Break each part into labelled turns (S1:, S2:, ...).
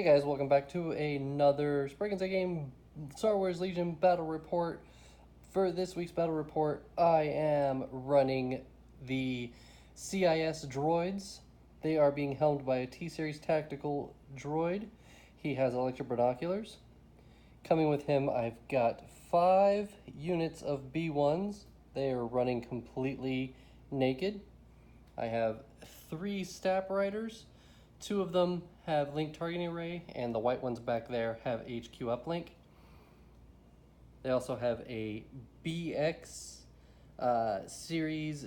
S1: guys, welcome back to another Spriggans A Game Star Wars Legion Battle Report. For this week's Battle Report, I am running the CIS Droids. They are being helmed by a T-Series Tactical Droid. He has electro binoculars. Coming with him, I've got 5 units of B1s. They are running completely naked. I have 3 Staff Riders. 2 of them have link targeting array, and the white ones back there have HQ uplink. They also have a BX series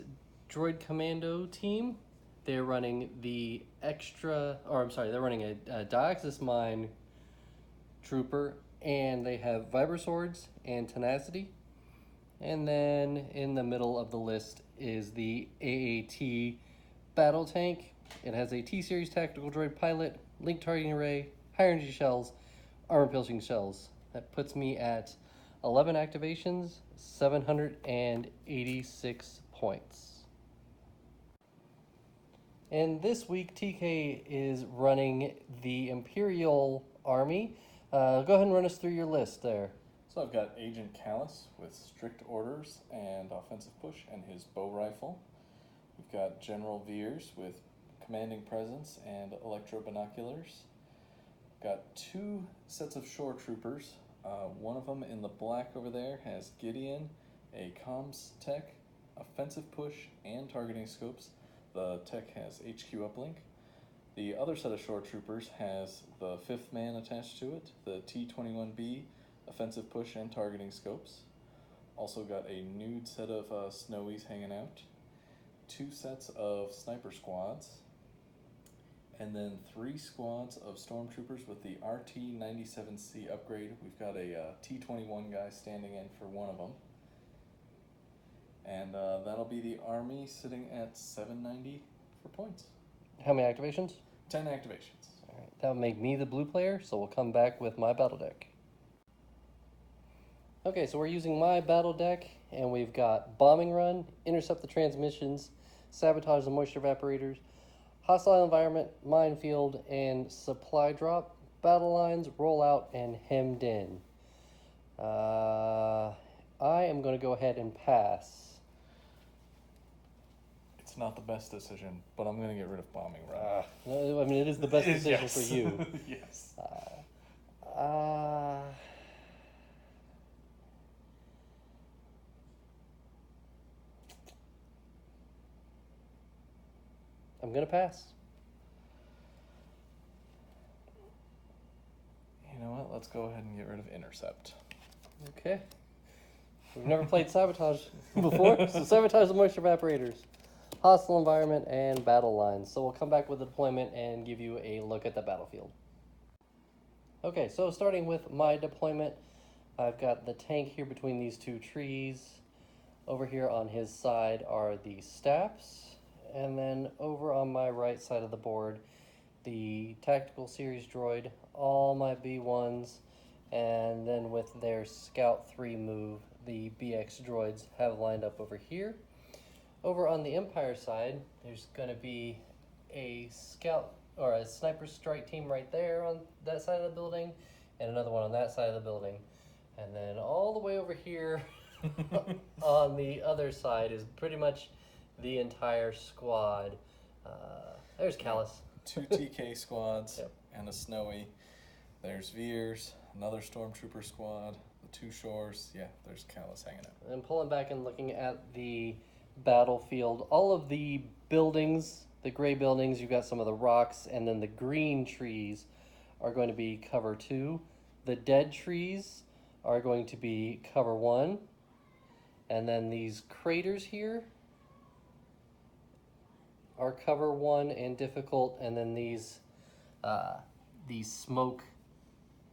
S1: droid commando team. They're running they're running a Dioxis Mine trooper, and they have Vibra Swords and Tenacity. And then in the middle of the list is the AAT battle tank. It has a T-Series Tactical Droid pilot, link targeting array, high energy shells, armor-piercing shells. That puts me at 11 activations, 786 points. And this week, TK is running the Imperial Army. Go ahead and run us through your list there.
S2: So I've got Agent Kallus with strict orders and offensive push and his bow rifle. We've got General Veers with commanding presence and electro binoculars. Got 2 sets of shore troopers. One of them in the black over there has Gideon, a comms tech, offensive push, and targeting scopes. The tech has HQ uplink. The other set of shore troopers has the 5th man attached to it, the T-21B, offensive push and targeting scopes. Also got a nude set of snowies hanging out. 2 sets of sniper squads. And then 3 squads of stormtroopers with the RT-97C upgrade. We've got a T-21 guy standing in for one of them. And that'll be the army sitting at 790 for points.
S1: How many activations?
S2: 10 activations.
S1: All right, that would make me the blue player, so we'll come back with my battle deck. Okay, so we're using my battle deck, and we've got Bombing Run, Intercept the Transmissions, Sabotage the Moisture Evaporators, Hostile Environment, Minefield, and Supply Drop, Battle Lines, Rollout, and Hemmed In. I am going to go ahead and pass.
S2: It's not the best decision, but I'm going to get rid of Bombing Run.
S1: I mean, it is the best decision
S2: Yes.
S1: for you.
S2: Yes.
S1: I'm going to pass.
S2: You know what? Let's go ahead and get rid of Intercept.
S1: Okay. We've never played Sabotage before, so Sabotage the Moisture Evaporators, Hostile Environment, and Battle Lines. So we'll come back with the deployment and give you a look at the battlefield. Okay, so starting with my deployment, I've got the tank here between these 2 trees. Over here on his side are the staffs. And then over on my right side of the board, the Tactical Series Droid, all my B1s, and then with their Scout 3 move, the BX Droids have lined up over here. Over on the Empire side, there's going to be a Scout or a Sniper Strike team right there on that side of the building, and another one on that side of the building. And then all the way over here on the other side is pretty much the entire squad. There's Kallus.
S2: 2 TK squads.
S1: Yep.
S2: And a Snowy. There's Veers, another Stormtrooper squad, the 2 shores. Yeah, there's Kallus hanging out.
S1: And pulling back and looking at the battlefield, all of the buildings, the gray buildings, you've got some of the rocks, and then the green trees are going to be cover 2. The dead trees are going to be cover 1. And then these craters here are cover 1 and difficult, and then these smoke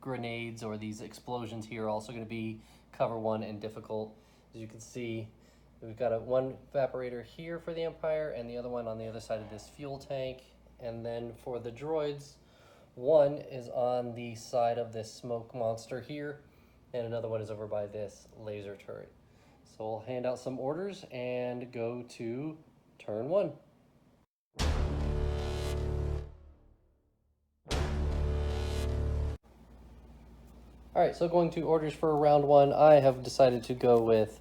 S1: grenades or these explosions here are also going to be cover 1 and difficult. As you can see, we've got one evaporator here for the Empire and the other one on the other side of this fuel tank. And then for the droids, one is on the side of this smoke monster here, and another one is over by this laser turret. So we'll hand out some orders and go to turn 1. Alright, so going to orders for round 1, I have decided to go with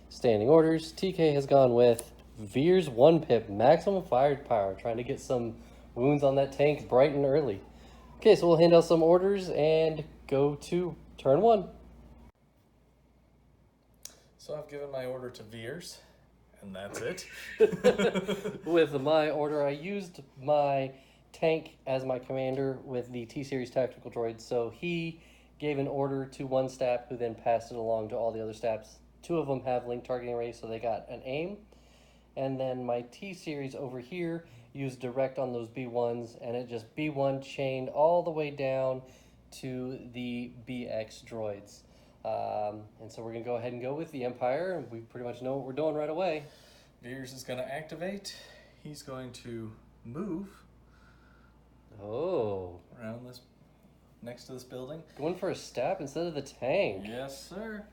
S1: standing orders. TK has gone with Veers 1 pip, maximum firepower, trying to get some wounds on that tank bright and early. Okay, so we'll hand out some orders and go to turn 1.
S2: So I've given my order to Veers, and that's it.
S1: With my order, I used my tank as my commander with the T-Series tactical droids, so he gave an order to one stab who then passed it along to all the other stabs. 2 of them have link targeting arrays, so they got an aim. And then my T-Series over here used direct on those B1s, and it just B1 chained all the way down to the BX droids. And so we're going to go ahead and go with the Empire, and we pretty much know what we're doing right away.
S2: Veers is going to activate. He's going to move
S1: Oh.
S2: around this, next to this building.
S1: Going for a stab instead of the tank.
S2: Yes, sir.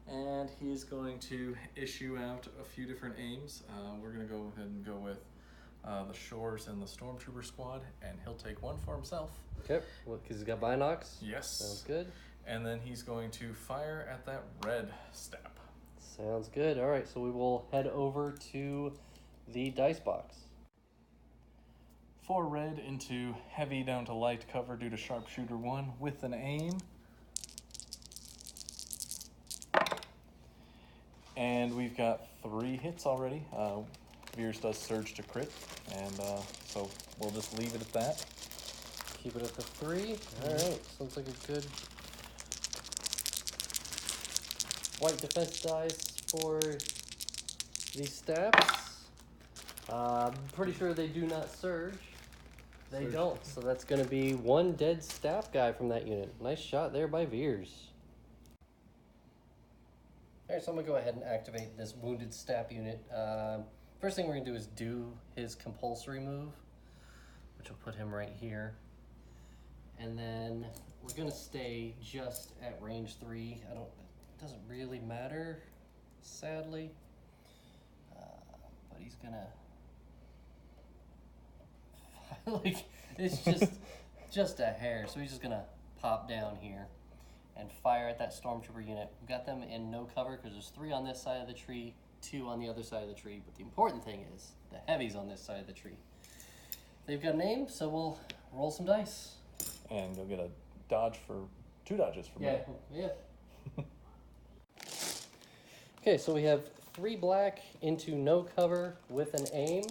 S2: And he's going to issue out a few different aims. We're going to go ahead and go with the Shores and the Stormtrooper squad, and he'll take one for himself.
S1: Okay, because he's got binocs?
S2: Yes.
S1: Sounds good.
S2: And then he's going to fire at that red stab.
S1: Sounds good. All right, so we will head over to the dice box.
S2: 4 red into heavy down to light cover due to sharpshooter 1 with an aim. And we've got 3 hits already. Veers does surge to crit, and so we'll just leave it at that.
S1: Keep it at the 3. All right, sounds like a good white defense dice for these stabs. Pretty sure they do not surge. They
S2: Surge.
S1: don't, so that's going to be 1 dead staff guy from that unit. Nice shot there by Veers. Alright, so I'm going to go ahead and activate this wounded staff unit. First thing we're going to do is do his compulsory move, which will put him right here. And then we're going to stay just at range 3. It doesn't really matter, sadly. But he's going to... like, it's just a hair, so he's just gonna pop down here and fire at that stormtrooper unit. We've got them in no cover because there's 3 on this side of the tree, 2 on the other side of the tree, but the important thing is the heavy's on this side of the tree. They've got a name, so we'll roll some dice.
S2: And you'll get a dodge for 2 dodges for me.
S1: Yeah. Okay, so we have 3 black into no cover with an aim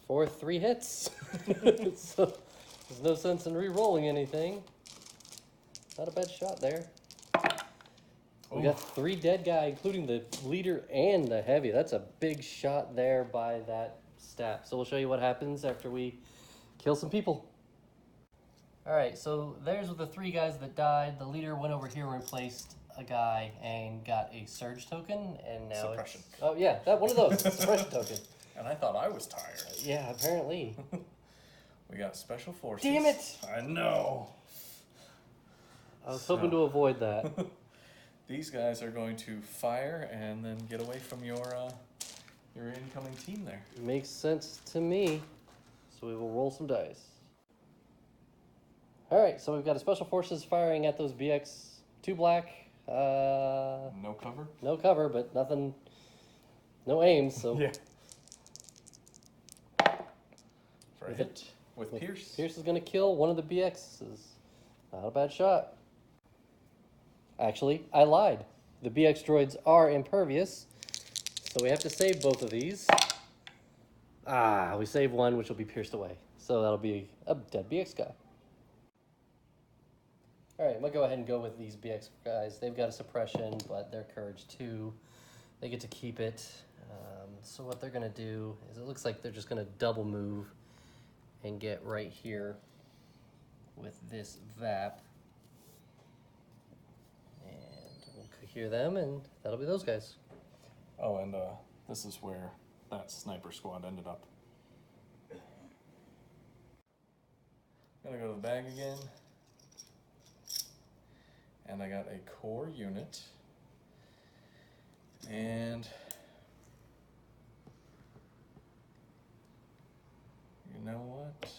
S1: for 3 hits. So there's no sense in re-rolling anything. Not a bad shot there. We got 3 dead guy, including the leader and the heavy. That's a big shot there by that staff. So we'll show you what happens after we kill some people. Alright, so there's the 3 guys that died. The leader went over here and replaced a guy and got a surge token, and now
S2: Suppression.
S1: Oh yeah, that one of those, suppression token.
S2: And I thought I was tired.
S1: Yeah, apparently.
S2: We got special forces.
S1: Damn it!
S2: I know.
S1: I was hoping to avoid that.
S2: These guys are going to fire and then get away from your incoming team there.
S1: Makes sense to me. So we will roll some dice. Alright, so we've got a special forces firing at those BX. 2 black.
S2: No cover?
S1: No cover, but nothing. No aim, so.
S2: Yeah. For a hit with Pierce.
S1: Pierce is going to kill one of the BXs. Not a bad shot. Actually, I lied. The BX droids are impervious, so we have to save both of these. We save one, which will be pierced away. So that'll be a dead BX guy. Alright, I'm going to go ahead and go with these BX guys. They've got a suppression, but they're courage 2. They get to keep it. So what they're going to do is it looks like they're just going to double move and get right here with this VAP. And we'll cohere them, and that'll be those guys.
S2: Oh, and this is where that sniper squad ended up. Gonna go to the bag again. And I got a core unit. And you know what?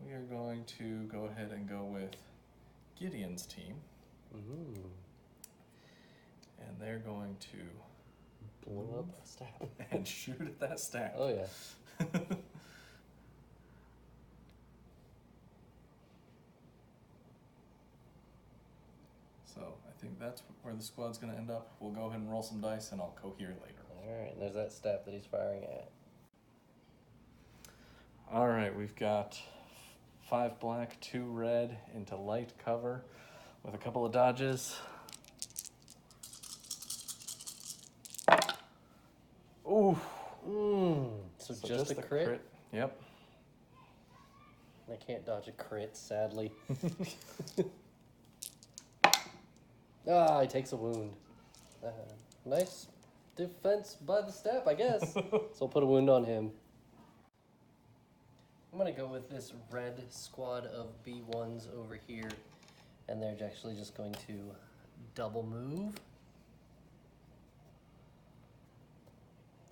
S2: we are going to go ahead and go with Gideon's team.
S1: Ooh.
S2: And they're going to
S1: Blow up the staff.
S2: and shoot at that staff.
S1: Oh, yeah.
S2: So I think that's where the squad's going to end up. We'll go ahead and roll some dice, and I'll cohere later.
S1: Alright, and there's that staff that he's firing at.
S2: All right, we've got 5 black, 2 red into light cover with a couple of dodges. Ooh.
S1: So just a crit?
S2: Yep.
S1: I can't dodge a crit, sadly. He takes a wound. Nice defense by the staff, I guess. So I'll put a wound on him. I'm going to go with this red squad of B1s over here. And they're actually just going to double move.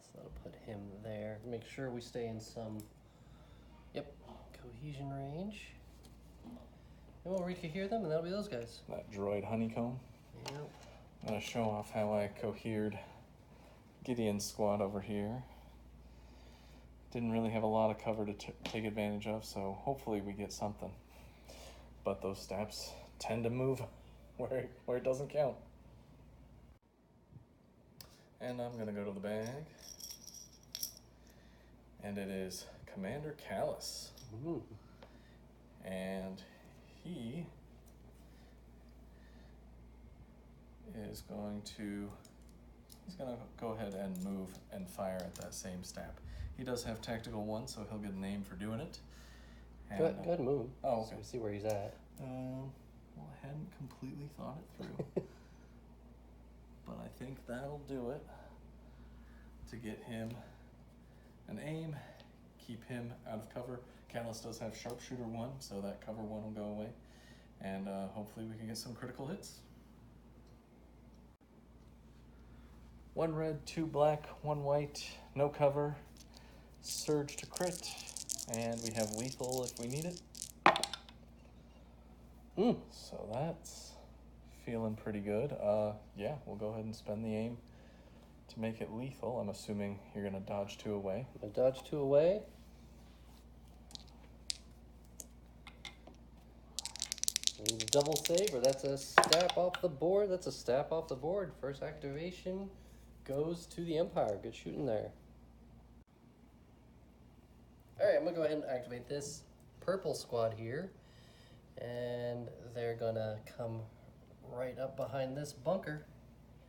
S1: So that'll put him there. Make sure we stay in some, cohesion range. And we'll recohere them, and that'll be those guys.
S2: That droid honeycomb.
S1: Yep.
S2: I'm going to show off how I cohered Gideon's squad over here. Didn't really have a lot of cover to take advantage of, so hopefully we get something. But those steps tend to move where it doesn't count. And I'm going to go to the bag. And it is Commander Kallus.
S1: Ooh.
S2: And he is going to go ahead and move and fire at that same staff. He does have tactical 1, so he'll get a name for doing it. And,
S1: Good move.
S2: Oh, okay.
S1: So we see where he's at.
S2: Well, I hadn't completely thought it through. But I think that'll do it to get him an aim, keep him out of cover. Kallus does have Sharpshooter 1, so that cover 1 will go away. And hopefully we can get some critical hits. 1 red, 2 black, 1 white, no cover. Surge to crit, and we have lethal if we need it. So that's feeling pretty good. Yeah, we'll go ahead and spend the aim to make it lethal. I'm assuming you're going to dodge 2 away.
S1: I dodge 2 away. Need a double save, or that's a stab off the board. That's a stab off the board. First activation goes to the Empire. Good shooting there. Alright, I'm going to go ahead and activate this purple squad here. And they're going to come right up behind this bunker.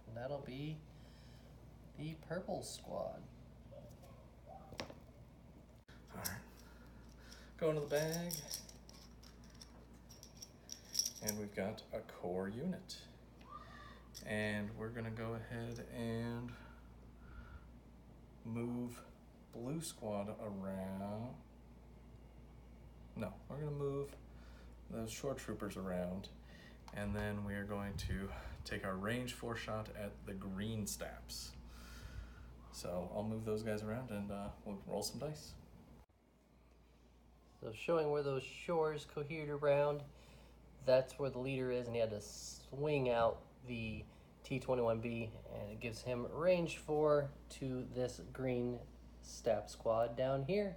S1: And that'll be the purple squad.
S2: Alright. Go into the bag. And we've got a core unit. And we're going to go ahead and move blue squad around. No, we're going to move those shore troopers around. And then we are going to take our range 4 shot at the green staps. So I'll move those guys around and we'll roll some dice.
S1: So showing where those shores cohered around, that's where the leader is, and he had to swing out the T-21B, and it gives him range 4 to this green staff squad down here.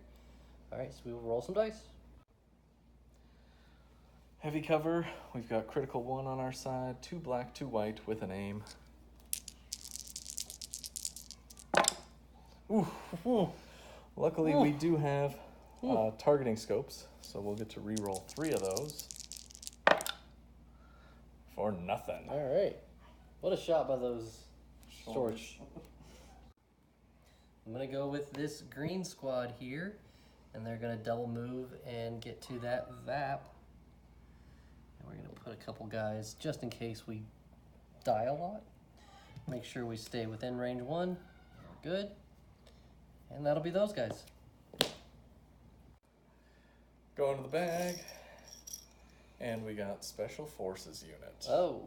S1: Alright, so we will roll some dice.
S2: Heavy cover, we've got critical 1 on our side, 2 black, 2 white with an aim. Ooh. Luckily we do have targeting scopes, so we'll get to re-roll 3 of those. For nothing.
S1: Alright. What a shot by those shorts. I'm going to go with this green squad here, and they're going to double move and get to that VAP. And we're going to put a couple guys just in case we die a lot. Make sure we stay within range 1. We're good. And that'll be those guys.
S2: Go into the bag. And we got Special Forces unit.
S1: Oh.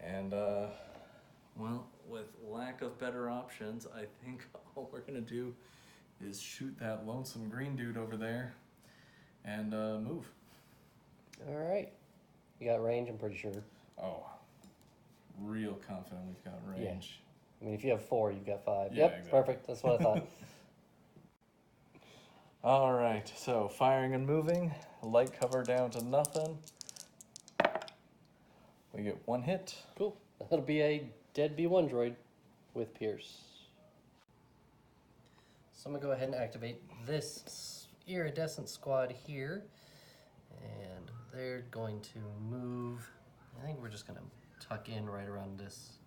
S2: And, well, with lack of better options, I think all we're going to do is shoot that lonesome green dude over there and move.
S1: All right. You got range, I'm pretty sure.
S2: Oh, real confident we've got range.
S1: I mean, if you have 4, you've got 5.
S2: Yeah,
S1: Yep,
S2: exactly.
S1: perfect. That's what I thought.
S2: All right, so firing and moving, light cover down to nothing. We get 1 hit.
S1: Cool. That'll be a dead B1 droid with Pierce. So I'm going to go ahead and activate this iridescent squad here. And they're going to move. I think we're just going to tuck in right around this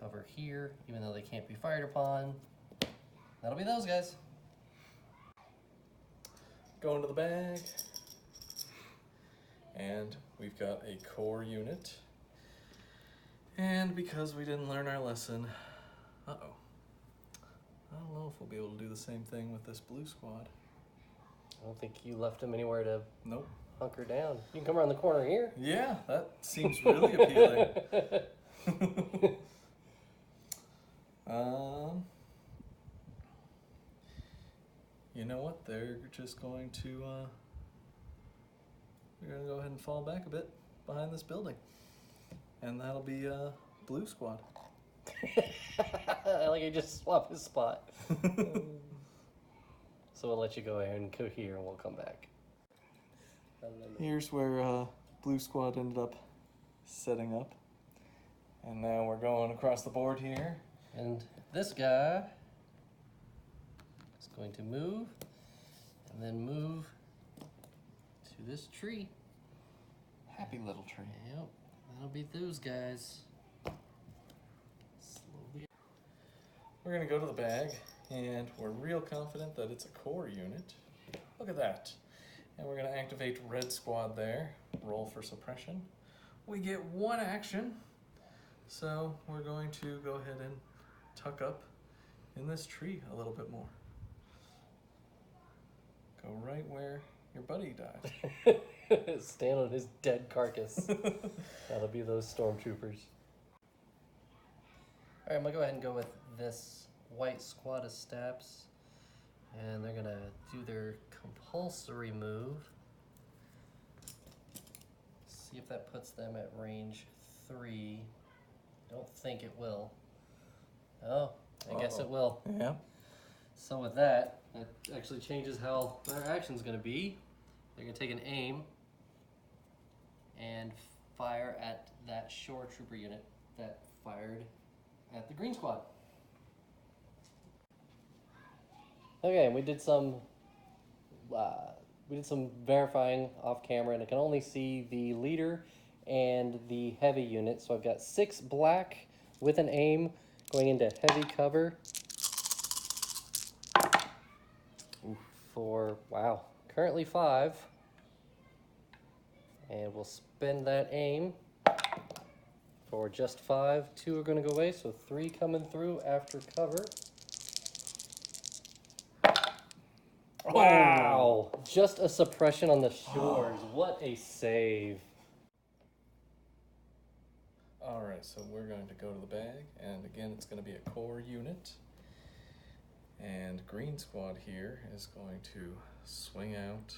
S1: cover here, even though they can't be fired upon. That'll be those guys.
S2: Go into the bag. And we've got a core unit. And because we didn't learn our lesson, I don't know if we'll be able to do the same thing with this blue squad.
S1: I don't think you left them anywhere to
S2: Nope.
S1: hunker down. You can come around the corner here.
S2: Yeah, that seems really appealing. You know what? They're just going to they're gonna go ahead and fall back a bit behind this building, and that'll be blue squad.
S1: I like you just swap his spot. So we'll let you go ahead and go here, and we'll come back.
S2: Here's where blue squad ended up setting up, and now we're going across the board here.
S1: And this guy is going to move, and then move to this tree.
S2: Happy little tree.
S1: Yep, that'll be those guys. Slowly.
S2: We're gonna go to the bag, and we're real confident that it's a core unit. Look at that. And we're gonna activate red squad there. Roll for suppression. We get 1 action. So we're going to go ahead and tuck up in this tree a little bit more. Go right where your buddy died.
S1: Stand on his dead carcass. That'll be those stormtroopers. Alright, I'm gonna go ahead and go with this white squad of steps. And they're gonna do their compulsory move. See if that puts them at range 3. Don't think it will. Oh, I guess it will.
S2: Yeah.
S1: So with that actually changes how their action's gonna be. They're gonna take an aim and fire at that shore trooper unit that fired at the green squad. Okay, and we did some verifying off camera, and I can only see the leader and the heavy unit. So I've got 6 black with an aim going into heavy cover. For, wow, currently 5. And we'll spend that aim for just 5. 2 are going to go away, so 3 coming through after cover. Wow! Just a suppression on the shores. What a save.
S2: Alright, so we're going to go to the bag, and again it's going to be a core unit. And green squad here is going to swing out.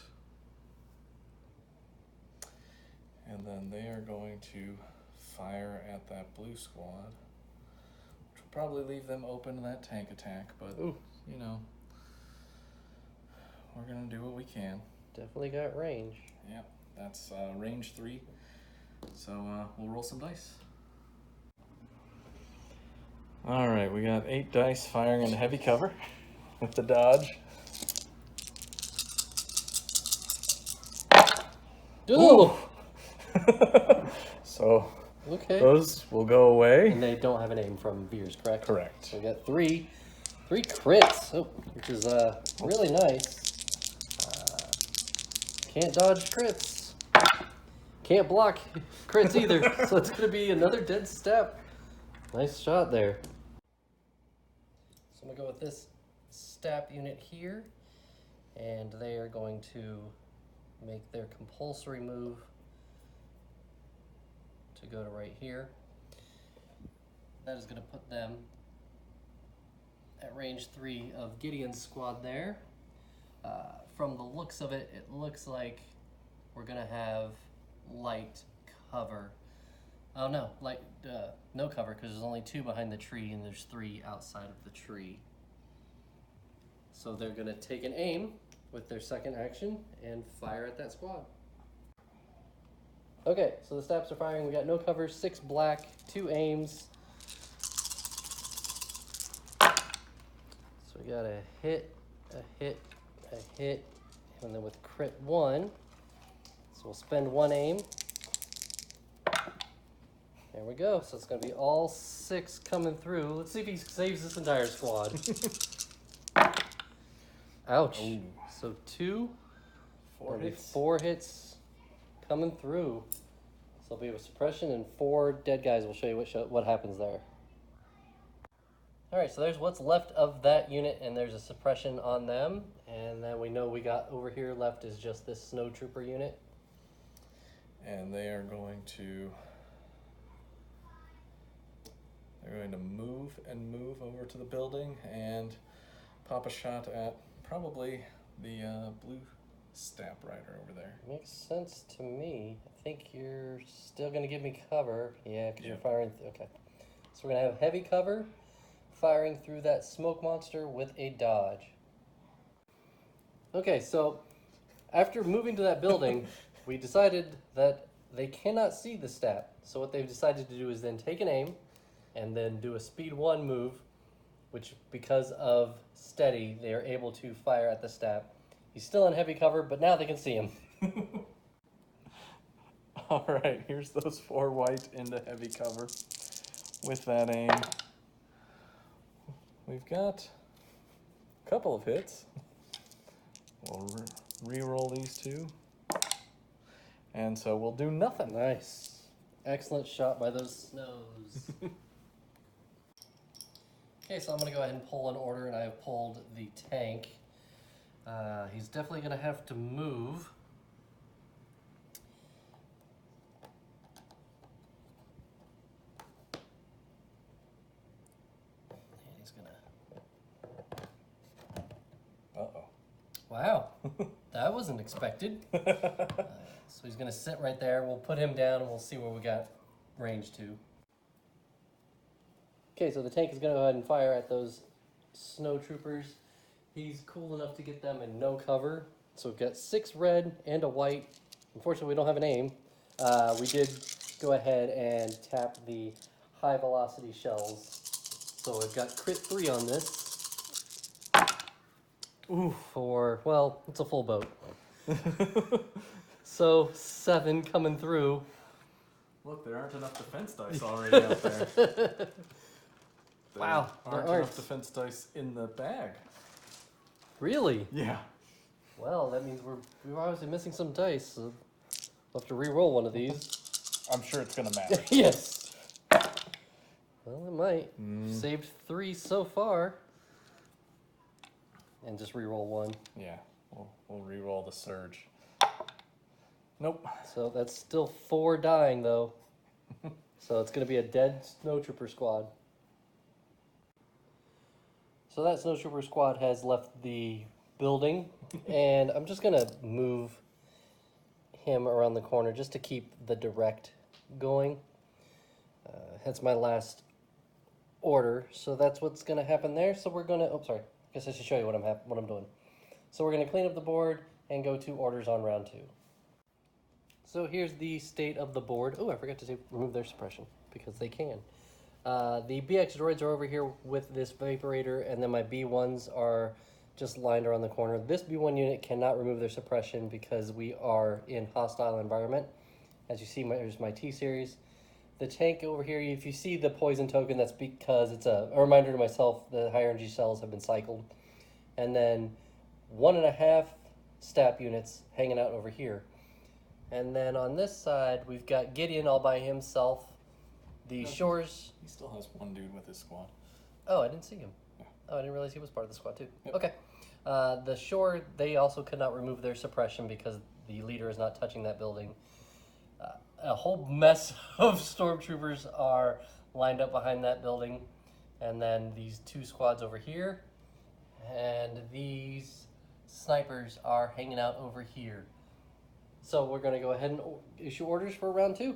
S2: And then they are going to fire at that blue squad, which will probably leave them open to that tank attack, but
S1: Ooh.
S2: you know, we're gonna do what we can.
S1: Definitely got range.
S2: Yep, that's range 3, so we'll roll some dice. Alright, we got 8 dice firing into heavy cover with the dodge.
S1: Ooh!
S2: So
S1: Okay.
S2: those will go away.
S1: And they don't have an aim from Veers, correct?
S2: Correct.
S1: So we got 3 crits, which is really nice. Can't dodge crits. Can't block crits either. So it's going to be another dead step. Nice shot there. So I'm going to go with this step unit here. And they are going to make their compulsory move to go to right here. That is going to put them at range 3 of Gideon's squad there. From the looks of it, it looks like we're gonna have light cover. Oh no, no cover, because there's only 2 behind the tree and there's 3 outside of the tree. So they're gonna take an aim with their second action and fire at that squad. Okay, so the stabs are firing. We got no cover, 6 black, 2 aims. So we got a hit, a hit, a hit, and then with crit 1. So we'll spend 1 aim. There we go. So it's going to be all 6 coming through. Let's see if he saves this entire squad. Ouch.
S2: Ooh.
S1: So 2,
S2: 4 hits.
S1: 4 hits coming through. So there'll be a suppression and 4 dead guys. We'll show you what happens there. All right, so there's what's left of that unit, and there's a suppression on them. And then we know we got over here left is just this snow trooper unit.
S2: And they are going to move and move over to the building and pop a shot at probably the blue stamp rider over there.
S1: Makes sense to me. I think you're still going to give me cover. Yeah, because you're
S2: Yep.
S1: firing. Okay. So we're going to have heavy cover, firing through that smoke monster with a dodge. Okay, so after moving to that building, we decided that they cannot see the stat. So what they've decided to do is then take an aim and then do a speed 1 move, which because of steady, they are able to fire at the stat. He's still in heavy cover, but now they can see him.
S2: All right, here's those 4 white into heavy cover with that aim. We've got a couple of hits. We'll re-roll these 2. And so we'll do nothing.
S1: Nice. Excellent shot by those snows. Okay, so I'm going to go ahead and pull an order, and I have pulled the tank. He's definitely going to have to move. And he's going to...
S2: Uh-oh.
S1: Wow, that wasn't expected. So he's going to sit right there. We'll put him down, and we'll see where we got range to. Okay, so the tank is going to go ahead and fire at those snow troopers. He's cool enough to get them in no cover. So we've got 6 red and a white. Unfortunately, we don't have an aim. We did go ahead and tap the high velocity shells. So we've got crit 3 on this. Ooh, well, it's a full boat. So 7 coming through.
S2: Look, there aren't enough defense dice already out there.
S1: Wow,
S2: There
S1: there
S2: aren't
S1: aren't.
S2: enough defense dice in the bag.
S1: Really?
S2: Yeah.
S1: Well, that means we're obviously missing some dice. So we'll have to re-roll one of these.
S2: I'm sure it's going to matter.
S1: Yes. Well, it might. Saved 3 so far. And just re-roll 1.
S2: Yeah, we'll re-roll the surge. Nope.
S1: So that's still 4 dying, though. So it's going to be a dead snowtrooper squad. So that snowtrooper squad has left the building. And I'm just going to move him around the corner just to keep the direct going. That's my last order. So that's what's going to happen there. So we're going to... Oh, sorry. I guess I should show you what I'm doing. So we're going to clean up the board and go to orders on round 2. So here's the state of the board. Oh, I forgot to say remove their suppression, because they can. The BX droids are over here with this Vaporator, and then my B1s are just lined around the corner. This B1 unit cannot remove their suppression because we are in hostile environment. As you see, there's my T-Series. The tank over here, if you see the poison token, that's because it's a reminder to myself the higher energy cells have been cycled. And then 1.5 STAP units hanging out over here. And then on this side, we've got Gideon all by himself. The shores...
S2: He still has 1 dude with his squad.
S1: Oh, I didn't see him.
S2: Yeah.
S1: Oh, I didn't realize he was part of the squad too.
S2: Yep.
S1: Okay. The shore, they also could not remove their suppression because the leader is not touching that building. A whole mess of stormtroopers are lined up behind that building. And then these 2 squads over here. And these snipers are hanging out over here. So we're going to go ahead and issue orders for round 2.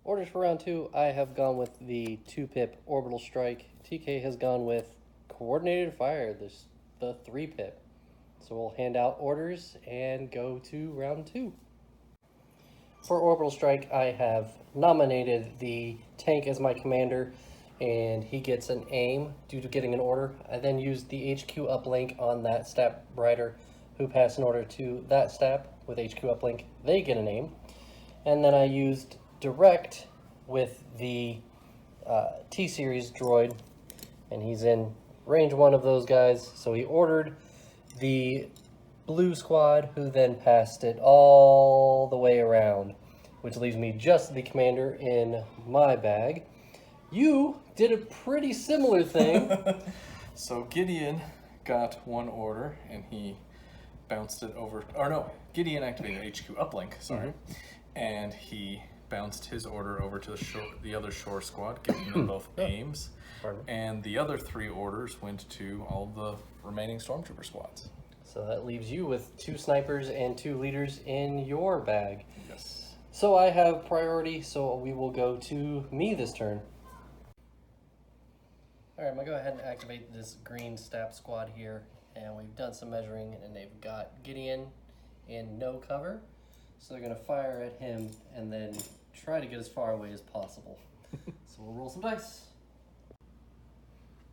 S1: Orders for round 2, I have gone with the 2-pip orbital strike. TK has gone with coordinated fire, the 3-pip. So we'll hand out orders and go to round 2. For orbital strike, I have nominated the tank as my commander, and he gets an aim due to getting an order. I then used the HQ uplink on that stat rider who passed an order to that stat with HQ uplink. They get an aim. And then I used direct with the T-Series droid, and he's in range 1 of those guys. So he ordered the blue squad, who then passed it all the way around, which leaves me just the commander in my bag. You did a pretty similar thing.
S2: So Gideon got 1 order, and he bounced it over, or no, Gideon activated HQ uplink, sorry, and he bounced his order over to the other shore squad, giving them both aims, and the other 3 orders went to all the remaining stormtrooper squads.
S1: So that leaves you with 2 snipers and 2 leaders in your bag.
S2: Yes.
S1: So I have priority, so we will go to me this turn. Alright, I'm going to go ahead and activate this green STAP squad here, and we've done some measuring, and they've got Gideon in no cover, so they're going to fire at him and then try to get as far away as possible. So we'll roll some dice.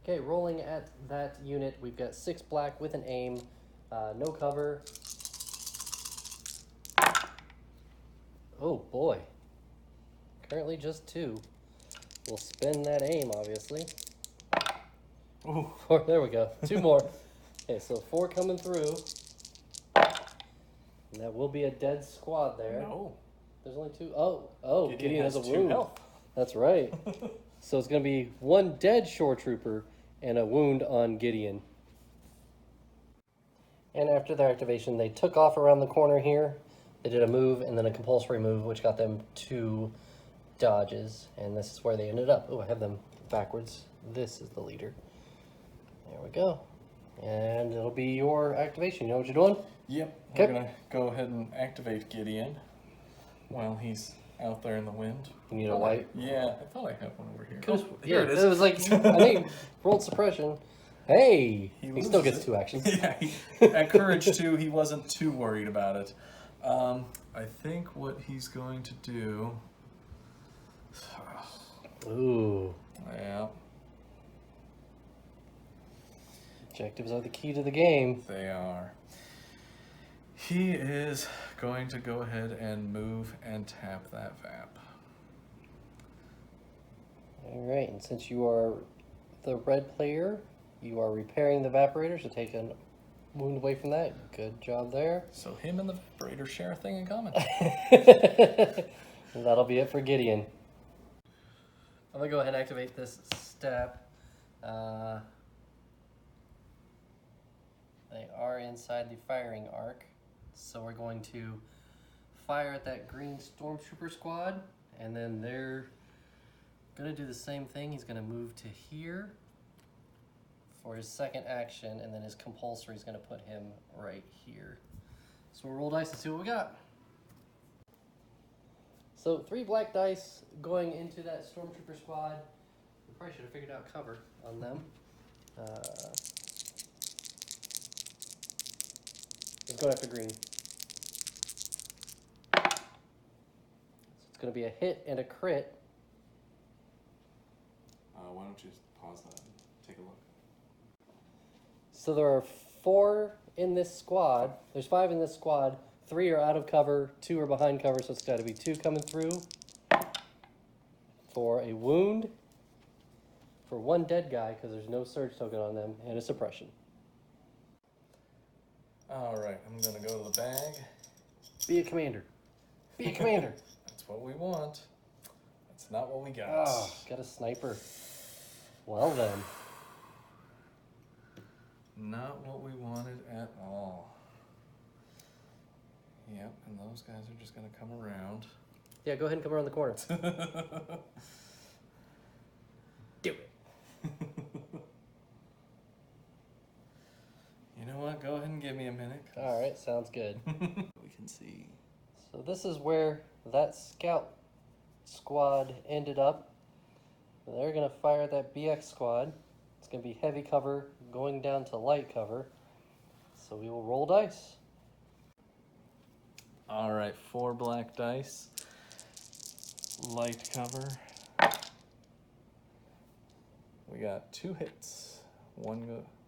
S1: Okay, rolling at that unit, we've got 6 black with an aim, no cover. Oh boy. Currently just 2. We'll spin that aim, obviously.
S2: Ooh.
S1: 4, there we go. 2 more. Okay, so 4 coming through. And that will be a dead squad there.
S2: No.
S1: There's only 2. Oh, Gideon has a
S2: 2
S1: wound.
S2: health.
S1: That's right. So it's going to be 1 dead shore trooper and a wound on Gideon. And after their activation, they took off around the corner here. They did a move and then a compulsory move, which got them 2 dodges. And this is where they ended up. Oh, I have them backwards. This is the leader. There we go. And it'll be your activation. You know what you're doing?
S2: Yep.
S1: Okay.
S2: We're going to go ahead and activate Gideon while he's out there in the wind.
S1: You need a white?
S2: Yeah, I thought I had one over here.
S1: Here it is. It was like, I think, rolled suppression. Hey! He still gets
S2: it.
S1: 2 actions.
S2: Yeah, at Courage 2, he wasn't too worried about it. I think what he's going to do...
S1: Ooh.
S2: Yeah.
S1: Objectives are the key to the game.
S2: They are. He is going to go ahead and move and tap that VAP.
S1: Alright, and since you are the red player, you are repairing the evaporator, so take a wound away from that. Good job there.
S2: So him and the evaporator share a thing in common.
S1: And that'll be it for Gideon. I'm going to go ahead and activate this step. They are inside the firing arc, so we're going to fire at that green stormtrooper squad, and then they're going to do the same thing. He's going to move to here for his second action, and then his compulsory is going to put him right here. So we'll roll dice and see what we got. So 3 black dice going into that stormtrooper squad. We probably should have figured out cover on them. Let's go after green. So it's going to be a hit and a crit.
S2: Why don't you pause that and take a look?
S1: So there are 4 in this squad. There's 5 in this squad. 3 are out of cover, 2 are behind cover, so it's got to be 2 coming through for a wound, for 1 dead guy, because there's no surge token on them, and a suppression.
S2: Alright, I'm going to go to the bag.
S1: Be a commander. Be a commander.
S2: That's what we want. That's not what we got.
S1: Oh, got a sniper. Well then.
S2: Not what we wanted at all. Yep, and those guys are just going to come around.
S1: Yeah, go ahead and come around the corner. Do it.
S2: Go ahead and give me a minute.
S1: All right, sounds good.
S2: We can see.
S1: So this is where that scout squad ended up. They're going to fire that BX squad. It's going to be heavy cover going down to light cover. So we will roll dice.
S2: All right, 4 black dice. Light cover. We got 2 hits.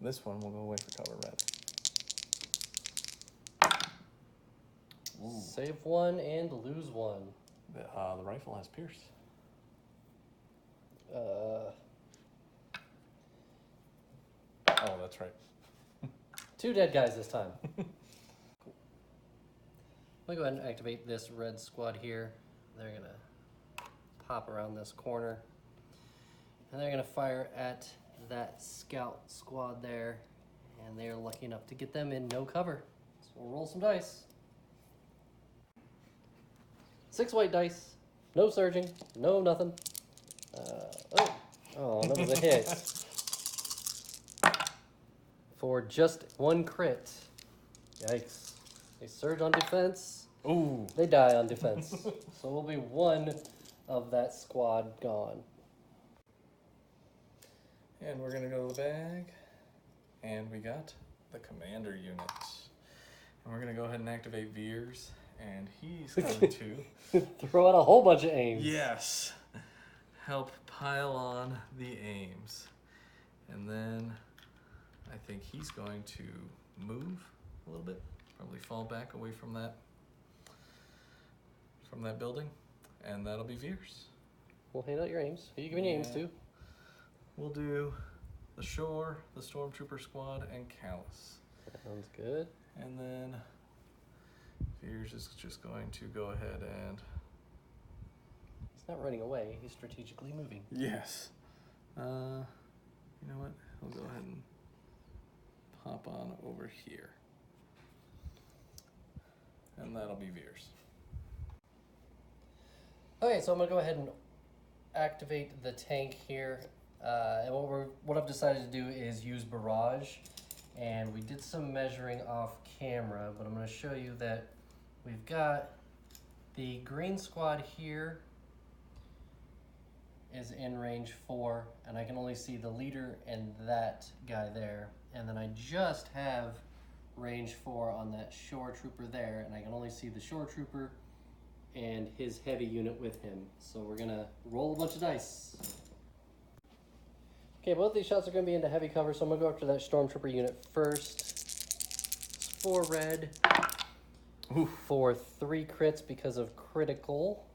S2: This one will go away for cover, rather. Ooh.
S1: Save 1 and lose 1.
S2: The rifle has Pierce. Oh, that's right.
S1: 2 dead guys this time. Cool. I'm going to go ahead and activate this red squad here. They're going to pop around this corner. And they're going to fire at that scout squad there. And they are lucky enough to get them in no cover. So we'll roll some dice. 6 white dice. No surging. No nothing. Oh, that was a hit. For just 1 crit. Yikes. They surge on defense.
S2: Ooh.
S1: They die on defense. So will be 1 of that squad gone.
S2: And we're going to go to the bag. And we got the commander unit. And we're going to go ahead and activate Veers. And he's going to...
S1: Throw out a whole bunch of aims.
S2: Yes. Help pile on the aims. And then I think he's going to move a little bit. Probably fall back away from that building. And that'll be Veers.
S1: We'll hand out your aims. Who are you giving your aims to?
S2: We'll do the Shore, the Stormtrooper Squad, and Kallus.
S1: Sounds good.
S2: And then Veers is just going to go ahead and...
S1: He's not running away. He's strategically moving.
S2: Yes. You know what? He'll go ahead and pop on over here. And that'll be Veers.
S1: Okay, so I'm going to go ahead and activate the tank here. And what I've decided to do is use Barrage. And we did some measuring off camera, but I'm going to show you that we've got the green squad here is in range 4, and I can only see the leader and that guy there. And then I just have range 4 on that shore trooper there, and I can only see the shore trooper and his heavy unit with him. So we're gonna roll a bunch of dice. Okay, both these shots are gonna be into heavy cover, so I'm gonna go after that stormtrooper unit first. It's 4 red.
S2: Oof.
S1: For 3 crits because of critical.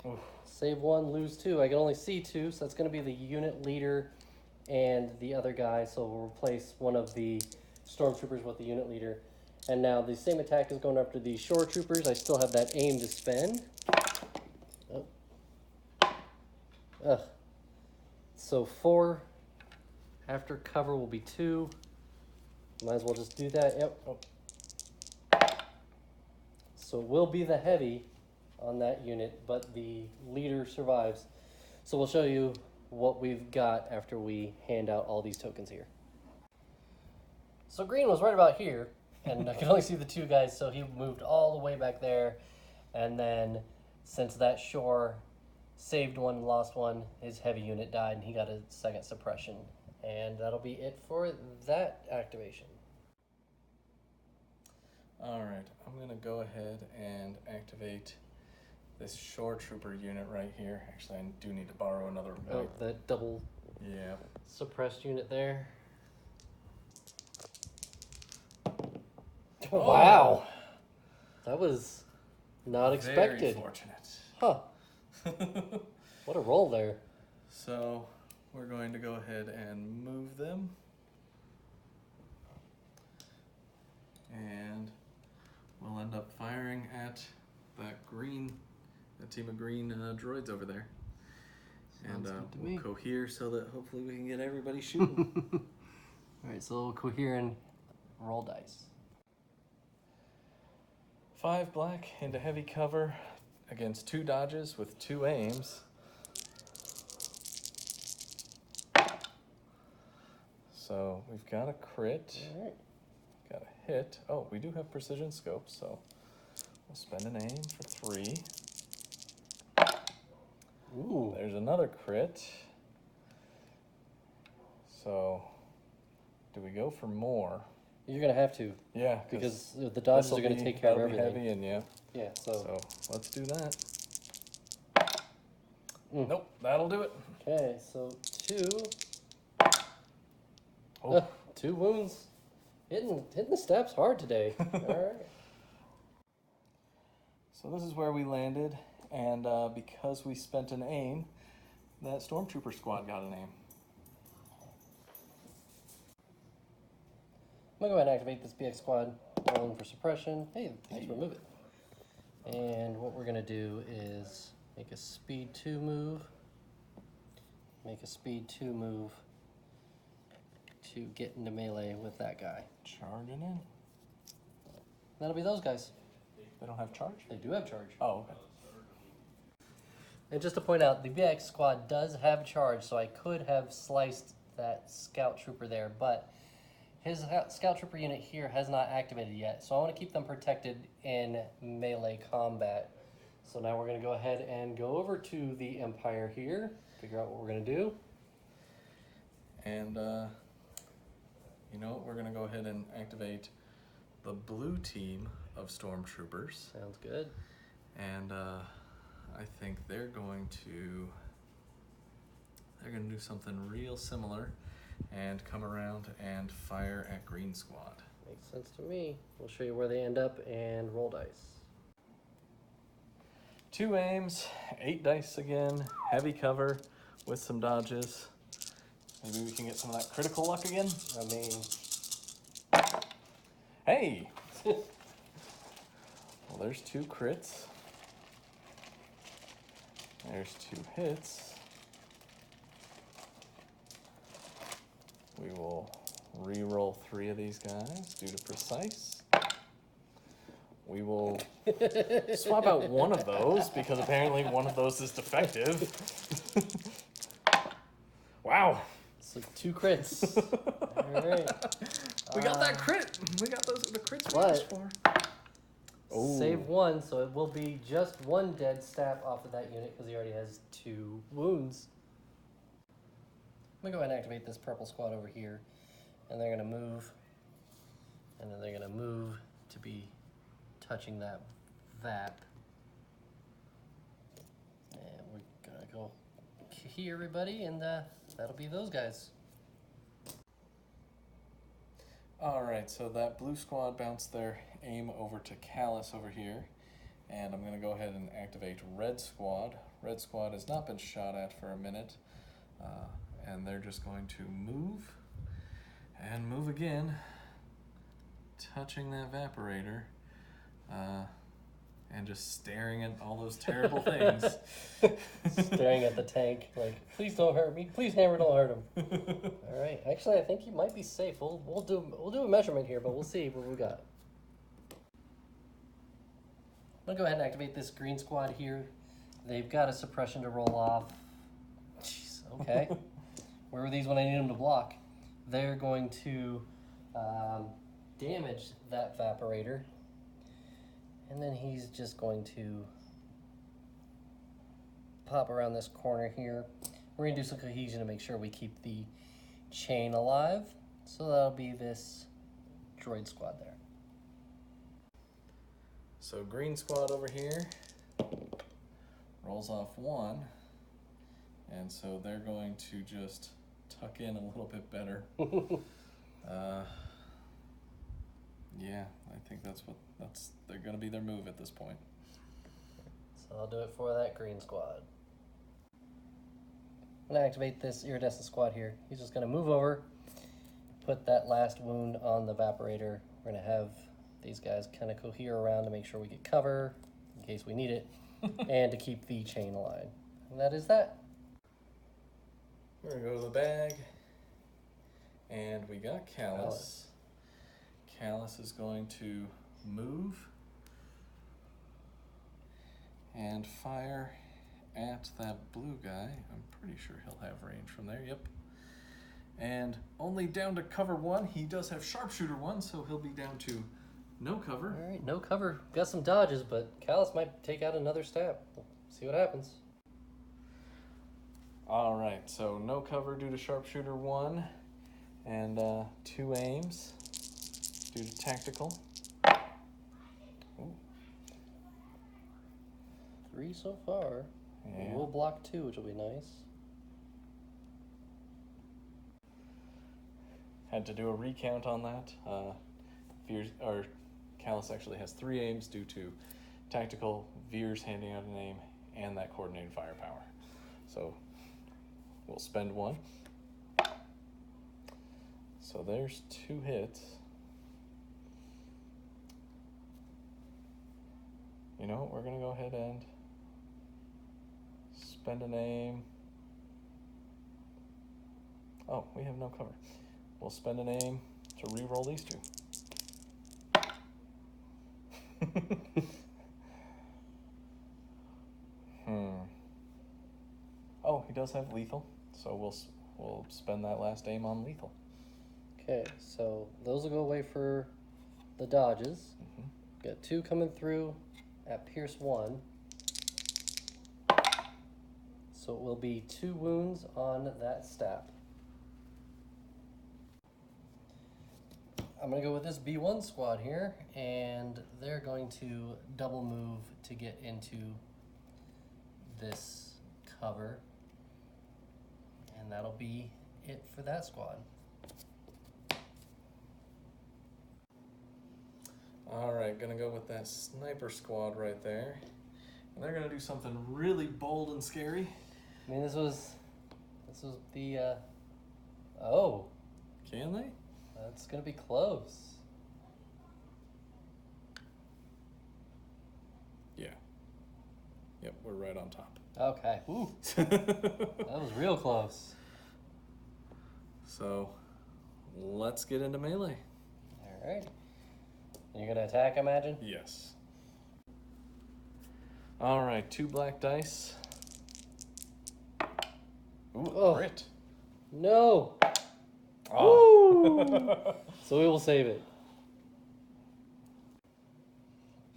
S2: Oof.
S1: Save 1, lose 2. I can only see 2, so that's going to be the unit leader and the other guy. So we'll replace one of the stormtroopers with the unit leader. And now the same attack is going after the shore troopers. I still have that aim to spend. Oh. Ugh. So 4 after cover will be 2. Might as well just do that. Yep. Oh. So it will be the heavy on that unit, but the leader survives. So we'll show you what we've got after we hand out all these tokens here. So green was right about here, and I can only see the 2 guys, so he moved all the way back there. And then since that shore saved 1, lost 1, his heavy unit died, and he got a 2nd suppression. And that'll be it for that activation.
S2: All right, I'm going to go ahead and activate this shore trooper unit right here. Actually, I do need to borrow another.
S1: Oh, the double suppressed unit there. Oh. Wow. That was not expected.
S2: Very fortunate.
S1: Huh. What a roll there.
S2: So we're going to go ahead and move them. And we'll end up firing at that team of green droids over there.
S1: Sounds
S2: and
S1: good to
S2: we'll
S1: me.
S2: cohere so that hopefully we can get everybody shooting.
S1: All right, so we'll cohere and roll dice.
S2: 5 black into heavy cover against 2 dodges with 2 aims. So we've got a crit,
S1: All right.
S2: got a hit. Oh, we do have precision scope, so we'll spend an aim for 3.
S1: Ooh.
S2: There's another crit. So, do we go for more?
S1: You're gonna have to.
S2: Yeah,
S1: because the dodges are gonna take care of everything.
S2: Heavy and yeah.
S1: Yeah. So
S2: let's do that.
S1: Mm.
S2: Nope, that'll do it.
S1: Okay. So 2.
S2: Oh.
S1: 2 wounds. Hitting the steps hard today. All right.
S2: So this is where we landed, and because we spent an aim, that stormtrooper squad got an aim.
S1: I'm gonna go ahead and activate this BX squad, rolling for suppression. Hey, thanks for move it. And what we're gonna do is make a speed 2 move. Make a speed 2 move to get into melee with that guy.
S2: Charging in.
S1: That'll be those guys.
S2: They don't have charge?
S1: They do have charge.
S2: Oh, okay.
S1: And just to point out, the BX squad does have charge, so I could have sliced that scout trooper there, but his scout trooper unit here has not activated yet, so I want to keep them protected in melee combat. So now we're going to go ahead and go over to the Empire here, figure out what we're going to do.
S2: And, you know what? We're going to go ahead and activate the blue team of stormtroopers.
S1: Sounds good.
S2: And I think they're going to do something real similar and come around and fire at green squad.
S1: Makes sense to me. We'll show you where they end up and roll dice.
S2: 2 aims, 8 dice again, heavy cover with some dodges. Maybe we can get some of that critical luck again.
S1: I mean,
S2: hey! Well, there's 2 crits. There's 2 hits. We will re-roll 3 of these guys due to precise. We will swap out one of those because apparently one of those is defective. Wow.
S1: it's like 2 crits. All right.
S2: We got that crit. We got the crits we
S1: But-
S2: asked for. Oh.
S1: Save 1, so it will be just 1 dead stab off of that unit because he already has 2 wounds. I'm going to go ahead and activate this purple squad over here. And they're going to move. And then they're going to move to be touching that VAP. And we're going to go here, everybody, and that'll be those guys.
S2: Alright, so that blue squad bounced their aim over to Kallus over here. And I'm going to go ahead and activate red squad. Red squad has not been shot at for a minute. And they're just going to move and move again, touching that evaporator, and just staring at all those terrible things.
S1: Staring at the tank, like, please don't hurt me. Please, Hammer, don't hurt him. All right. Actually, I think he might be safe. We'll do a measurement here, but we'll see what we got. I'm gonna go ahead and activate this green squad here. They've got a suppression to roll off. Jeez, okay. Where were these when I need them to block? They're going to damage that evaporator. And then he's just going to pop around this corner here. We're going to do some cohesion to make sure we keep the chain alive. So that'll be this droid squad there.
S2: So green squad over here rolls off 1. And so they're going to just tuck in a little bit better. Yeah, I think they're going to be their move at this point.
S1: So I'll do it for that green squad. I'm going to activate this iridescent squad here. He's just going to move over, put that last wound on the evaporator. We're going to have these guys kind of cohere around to make sure we get cover in case we need it, and to keep the chain aligned. And that is that.
S2: We're going to go to the bag, and we got Kallus. Kallus is going to move and fire at that blue guy. I'm pretty sure he'll have range from there, yep. And only down to cover 1. He does have sharpshooter 1, so he'll be down to no cover.
S1: All right, no cover. Got some dodges, but Kallus might take out another stab. See what happens.
S2: All right, so no cover due to sharpshooter 1, and 2 aims due to tactical. Ooh.
S1: 3 so far.
S2: Yeah.
S1: We'll block 2, which will be nice.
S2: Had to do a recount on that. Kallus actually has 3 aims due to tactical, Veers handing out an aim, and that coordinated firepower. So we'll spend 1. So there's 2 hits. You know what? We're going to go ahead and spend an aim. Oh, we have no cover. We'll spend an aim to re-roll these 2. Oh, he does have lethal, so we'll spend that last aim on lethal.
S1: Okay, so those will go away for the dodges. Got 2 coming through at Pierce 1. So it will be 2 wounds on that stab. I'm going to go with this B1 squad here, and they're going to double move to get into this cover. And that'll be it for that squad.
S2: All right, gonna go with that sniper squad right there. And they're gonna do something really bold and scary.
S1: I mean, this was the, oh.
S2: Can they?
S1: That's going to be close.
S2: Yeah. Yep, we're right on top.
S1: Okay. Ooh. That was real close.
S2: So, let's get into melee.
S1: All right. You're going to attack, I imagine?
S2: Yes. All right, 2 black dice. Ooh,
S1: Oh.
S2: crit.
S1: No.
S2: Oh.
S1: So we will save it.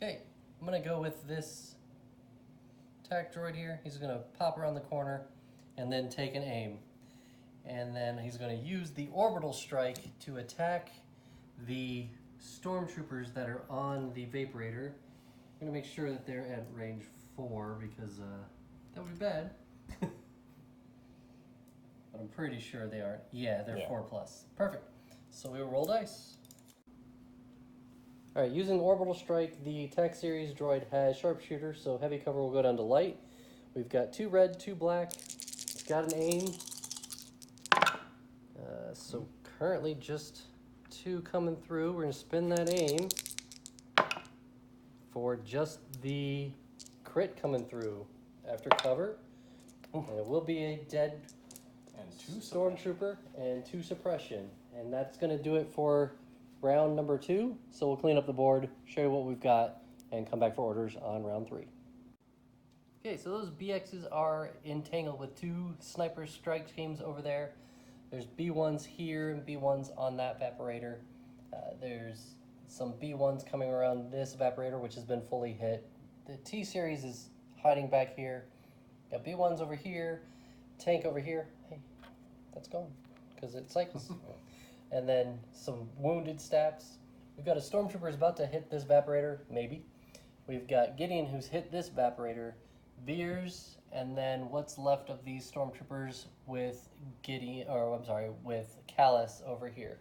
S1: Okay, I'm going to go with this attack droid here. He's going to pop around the corner and then take an aim. And then he's going to use the orbital strike to attack the stormtroopers that are on the vaporator. I'm going to make sure that they're at range 4 because that would be bad. But I'm pretty sure they are. Yeah, they're 4+. Perfect. So we will roll dice. All right, using orbital strike, the attack series droid has sharpshooter, so heavy cover will go down to light. We've got 2 red, 2 black. It's got an aim. So currently just 2 coming through. We're gonna spin that aim for just the crit coming through after cover. And it will be a dead
S2: And 2
S1: stormtrooper and 2 suppression. And that's going to do it for round number 2. So we'll clean up the board, show you what we've got, and come back for orders on round 3. Okay, so those BXs are entangled with 2 sniper strike schemes over there. There's B1s here and B1s on that evaporator. There's some B1s coming around this evaporator, which has been fully hit. The T-Series is hiding back here. Got B1s over here, tank over here. Hey, that's gone because it cycles. And then some wounded stabs. We've got a stormtrooper who's about to hit this evaporator, maybe. We've got Gideon who's hit this evaporator, Veers, and then what's left of these stormtroopers with with Kallus over here.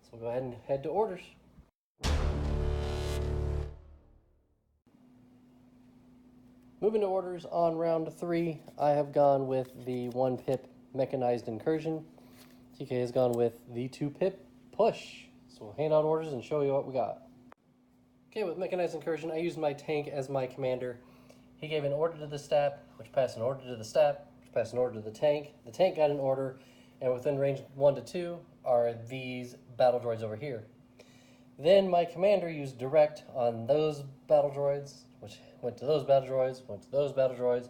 S1: So we'll go ahead and head to orders. Moving to orders on round 3, I have gone with the 1 pip mechanized incursion. TK has gone with the 2 pip push. So we'll hand out orders and show you what we got. Okay, with mechanized incursion, I used my tank as my commander. He gave an order to the staff, which passed an order to the staff, which passed an order to the tank. The tank got an order, and within range 1 to 2 are these battle droids over here. Then my commander used direct on those battle droids, which went to those battle droids, went to those battle droids,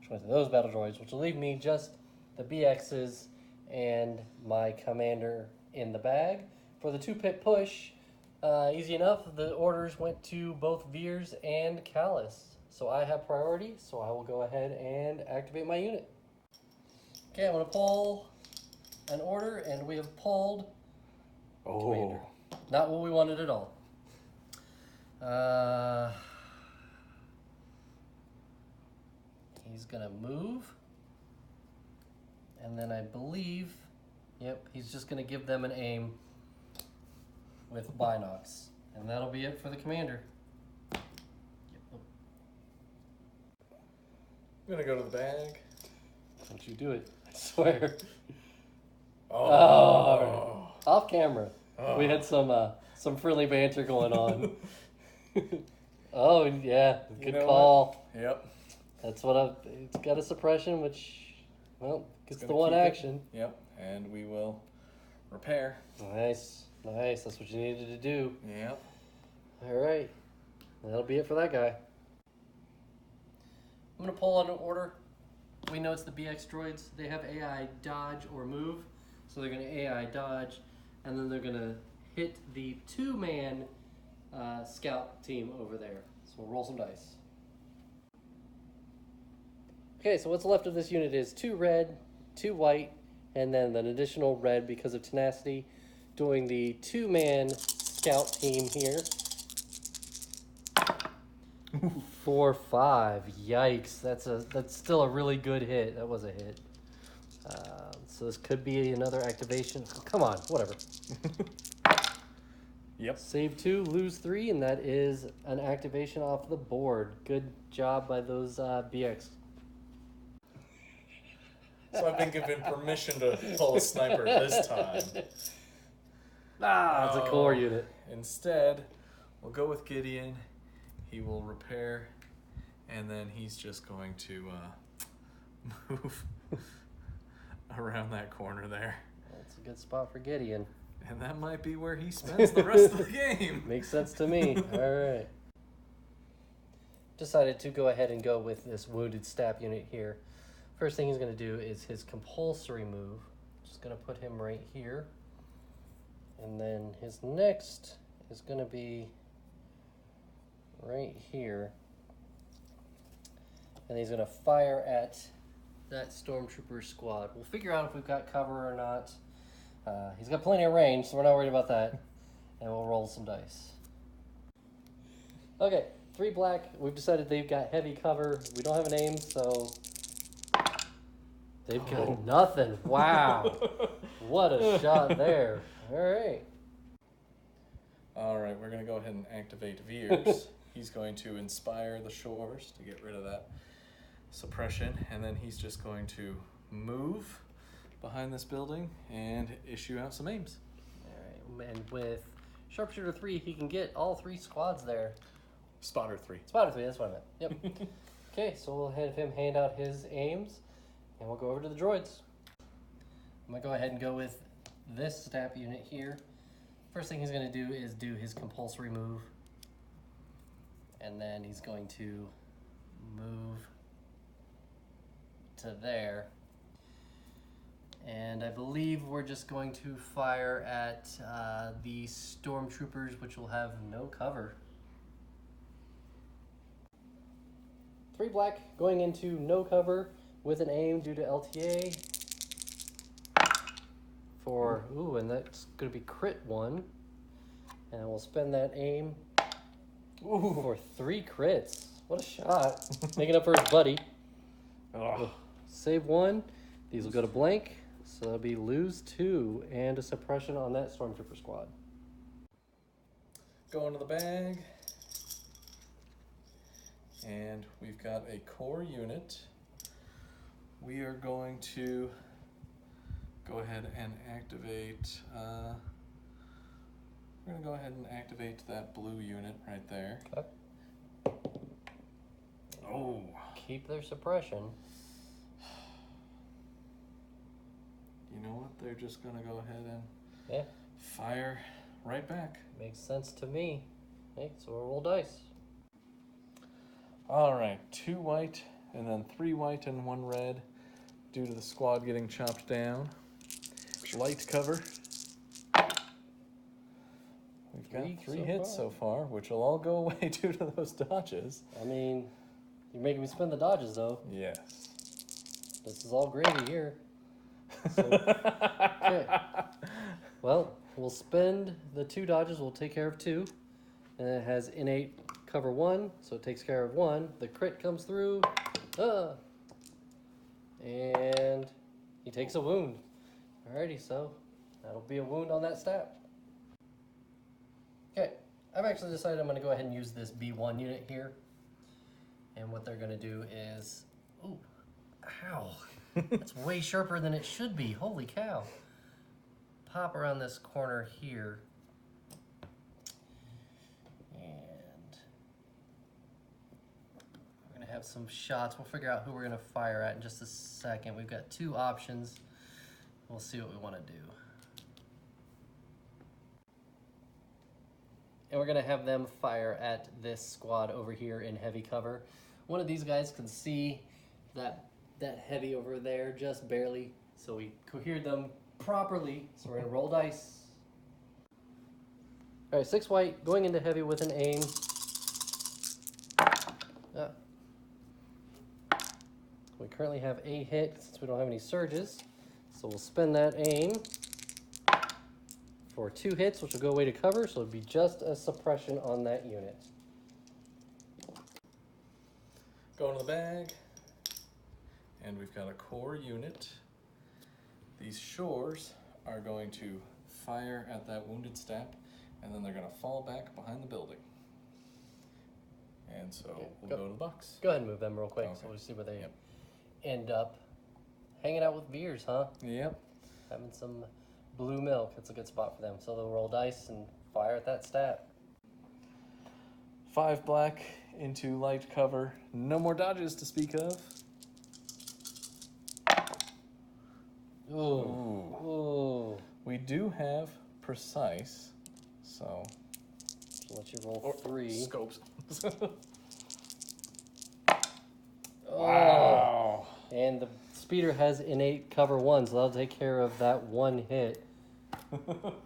S1: which went to those battle droids, which will leave me just the BXs and my commander in the bag. For the 2-pip push, easy enough. The orders went to both Veers and Kallus. So I have priority, so I will go ahead and activate my unit. Okay, I'm going to pull an order, and we have pulled Commander. Not what we wanted at all. He's going to move. And then I believe, yep, he's just going to give them an aim with binocs. And that'll be it for the commander. Yep.
S2: I'm gonna go to the bag.
S1: Don't you do it, I swear.
S2: Oh.
S1: Off camera. We had some friendly banter going on. Oh, yeah, good call.
S2: What? Yep.
S1: That's what it's got a suppression, which, well, gets the one action.
S2: Yep, and we will repair.
S1: Nice. That's what you needed to do.
S2: Yep.
S1: All right. That'll be it for that guy. I'm going to pull an order. We know it's the BX droids. They have AI dodge or move. So they're going to AI dodge, and then they're going to hit the 2-man scout team over there. So we'll roll some dice. Okay, so what's left of this unit is 2 red, 2 white, and then an additional red because of tenacity, doing the 2-man scout team here. 4-5. Yikes! That's still a really good hit. That was a hit. So this could be another activation. Oh, come on, whatever.
S2: Yep.
S1: Save 2, lose 3, and that is an activation off the board. Good job by those BX.
S2: So I've been given permission to pull a sniper this time.
S1: It's a core unit.
S2: Instead, we'll go with Gideon. He will repair, and then he's just going to move around that corner there.
S1: That's a good spot for Gideon.
S2: And that might be where he spends the rest of the game.
S1: Makes sense to me. All right. Decided to go ahead and go with this wounded stab unit here. First thing he's going to do is his compulsory move. Just going to put him right here. And then his next is going to be right here. And he's going to fire at that stormtrooper squad. We'll figure out if we've got cover or not. He's got plenty of range, so we're not worried about that. And we'll roll some dice. Okay, 3 black. We've decided they've got heavy cover. We don't have an aim, so they've got nothing. Wow. What a shot there. All right.
S2: All right, we're going to go ahead and activate Veers. He's going to inspire the shores to get rid of that suppression, and then he's just going to move behind this building and issue out some aims.
S1: All right, and with Sharpshooter 3, he can get all 3 squads there.
S2: Spotter 3.
S1: Spotter 3, that's what I meant. Yep. Okay, so we'll have him hand out his aims, and we'll go over to the droids. I'm going to go ahead and go with this stab unit here. First thing he's going to do is do his compulsory move. And then he's going to move to there. And I believe we're just going to fire at the stormtroopers, which will have no cover. 3 black going into no cover with an aim due to LTA. For, ooh, and that's going to be crit 1. And we'll spend that aim for 3 crits. What a shot. Making up for his buddy.
S2: Oh.
S1: Save 1. These will go to blank. So that'll be lose 2 and a suppression on that stormtrooper squad.
S2: Go into the bag. And we've got a core unit. We are going to go ahead and activate, we're going to go ahead and activate that blue unit right there.
S1: Okay.
S2: Oh.
S1: Keep their suppression.
S2: You know what? They're just going to go ahead and fire right back.
S1: Makes sense to me. Okay, so we'll roll dice.
S2: All right, 2 white and then 3 white and 1 red due to the squad getting chopped down. light cover. We've got three hits so far, which will all go away due to those dodges.
S1: I mean, you're making me spin the dodges, though.
S2: Yes.
S1: This is all gravy here. So, okay. Well, we'll spend the 2 dodges. We'll take care of 2. And it has innate cover 1, so it takes care of 1. The crit comes through. And he takes a wound. Alrighty, so that'll be a wound on that stab. Okay, I've actually decided I'm going to go ahead and use this B1 unit here. And what they're going to do is... Ooh, ow. That's way sharper than it should be. Holy cow. Pop around this corner here. And we're going to have some shots. We'll figure out who we're going to fire at in just a second. We've got 2 options. We'll see what we want to do. And we're going to have them fire at this squad over here in heavy cover. One of these guys can see that heavy over there just barely. So we cohered them properly. So we're going to roll dice. All right, 6 white, going into heavy with an aim. We currently have a hit since we don't have any surges. So we'll spend that aim for 2 hits, which will go away to cover, so it'll be just a suppression on that unit.
S2: Go into the bag, and we've got a core unit. These shores are going to fire at that wounded step, and then they're going to fall back behind the building. And so
S1: Okay,
S2: we'll go to the box.
S1: Go ahead and move them real quick,
S2: Okay.
S1: so we'll see where they end up. Hanging out with Veers, huh?
S2: Yep.
S1: Having some blue milk. It's a good spot for them. So they'll roll dice and fire at that stat.
S2: 5 black into light cover. No more dodges to speak of.
S1: Ooh. Ooh.
S2: We do have precise, so
S1: I'll let you roll 3.
S2: scopes.
S1: Wow. And the speeder has innate cover 1, so that'll take care of that 1 hit.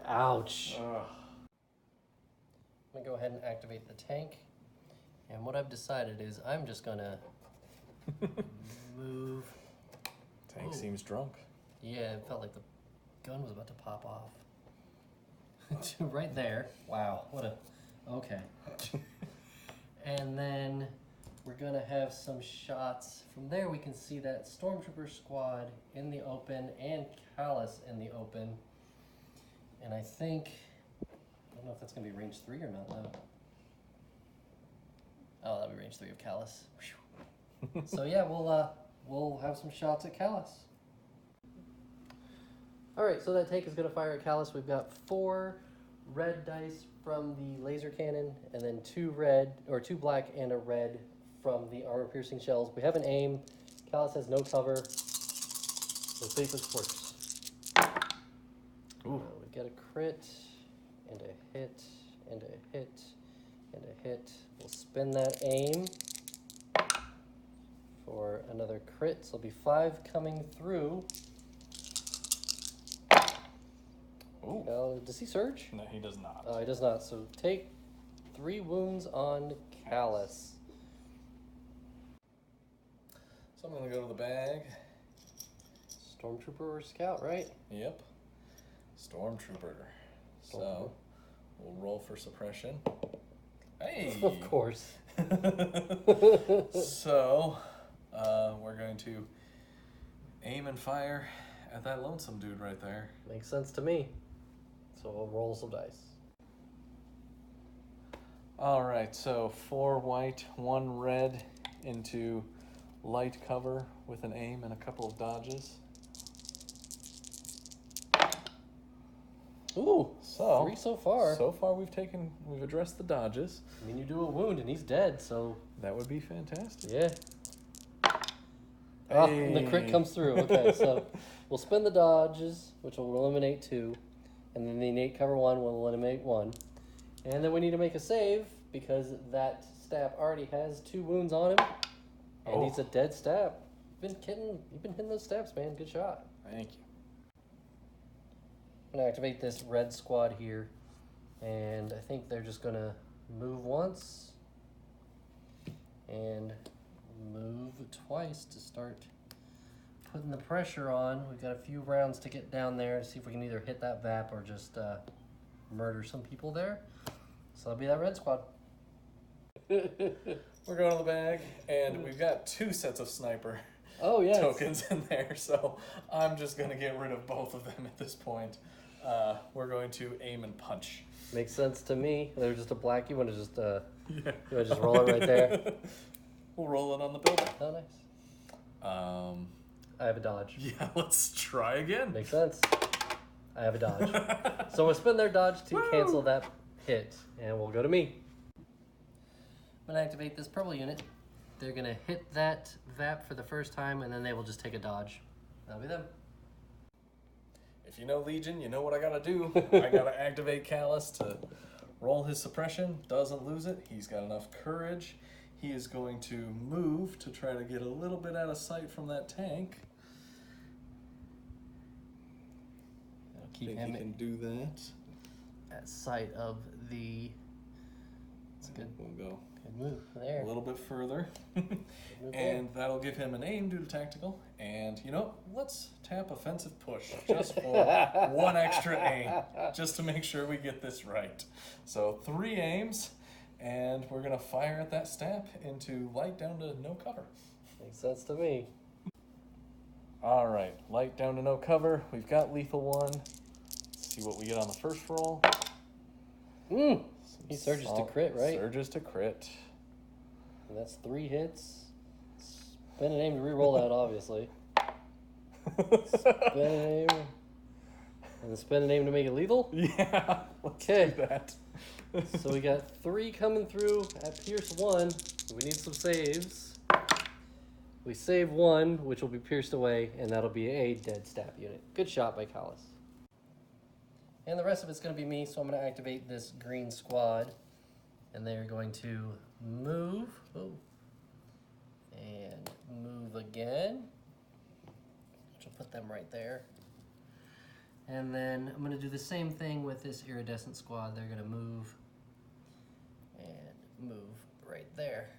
S1: Ouch. I'm going to go ahead and activate the tank. And what I've decided is I'm just going to move.
S2: Tank
S1: Ooh.
S2: seems drunk.
S1: Yeah, it felt like the gun was about to pop off. Right there. Wow. What a... Okay. And then we're going to have some shots. From there we can see that Stormtrooper squad in the open and Kallus in the open. And I think... I don't know if that's going to be range 3 or not, though. Oh, that'll be range 3 of Kallus. So yeah, we'll have some shots at Kallus. Alright, so that tank is going to fire at Kallus. We've got 4 red dice from the laser cannon, and then 2 black and a red from the armor-piercing shells. We have an aim. Kallus has no cover. So see if this works.
S2: Ooh.
S1: We get a crit, and a hit, and a hit, and a hit. We'll spin that aim for another crit. So it'll be 5 coming through.
S2: Ooh.
S1: Does he surge?
S2: No, he does not.
S1: He does not. So take 3 wounds on Kallus.
S2: So I'm going to go to the bag.
S1: Stormtrooper or scout, right?
S2: Yep. Stormtrooper. So we'll roll for suppression. Hey!
S1: Of course.
S2: So we're going to aim and fire at that lonesome dude right there.
S1: Makes sense to me. So we'll roll some dice.
S2: Alright, so 4 white, 1 red into light cover with an aim and a couple of dodges.
S1: Ooh,
S2: So
S1: 3 so far.
S2: So far we've addressed the dodges.
S1: I mean, you do a wound and he's dead, so...
S2: That would be fantastic.
S1: Yeah. Oh, and the crit comes through. Okay, so we'll spend the dodges, which will eliminate 2. And then the innate cover 1 will eliminate 1. And then we need to make a save, because that stab already has 2 wounds on him. And he's a dead stab. You've been hitting those stabs, man. Good shot.
S2: Thank you.
S1: I'm gonna activate this red squad here, and I think they're just gonna move once and move twice to start putting the pressure on. We've got a few rounds to get down there to see if we can either hit that VAP or just murder some people there. So that'll be that red squad.
S2: We're going to the bag, and we've got 2 sets of sniper tokens in there, so I'm just going to get rid of both of them at this point. We're going to aim and punch.
S1: Makes sense to me. They're just a black. You want to just you want to just roll it right there?
S2: We'll roll it on the building.
S1: Oh, nice. I have a dodge.
S2: Yeah, let's try again.
S1: Makes sense. I have a dodge. So we'll spend their dodge to cancel that hit, and we'll go to me. I'm going to activate this purple unit. They're going to hit that VAP for the first time, and then they will just take a dodge. That'll be them.
S2: If you know Legion, you know what I got to do. I got to activate Kallus to roll his suppression. Doesn't lose it. He's got enough courage. He is going to move to try to get a little bit out of sight from that tank.
S1: Keep
S2: think
S1: him
S2: he can do that.
S1: At sight of the. It's good.
S2: We'll go
S1: good move there.
S2: A little bit further, and that'll give him an aim due to tactical. And you know, let's tap offensive push just for 1 extra aim, just to make sure we get this right. So 3 aims, and we're gonna fire at that stab into light down to no cover.
S1: Makes sense to me.
S2: All right, light down to no cover. We've got lethal 1. Let's see what we get on the first roll.
S1: He surges to crit, right?
S2: Surges to crit.
S1: And that's 3 hits. Spend an aim to re-roll that, obviously. Spend an aim. And then spend an aim to make it lethal?
S2: Yeah, let's do that.
S1: So we got 3 coming through at Pierce 1. We need some saves. We save 1, which will be pierced away, and that'll be a dead stab unit. Good shot by Kallus. And the rest of it's going to be me, so I'm going to activate this green squad. And they're going to move. Oh. And move again. Which will put them right there. And then I'm going to do the same thing with this iridescent squad. They're going to move and move right there.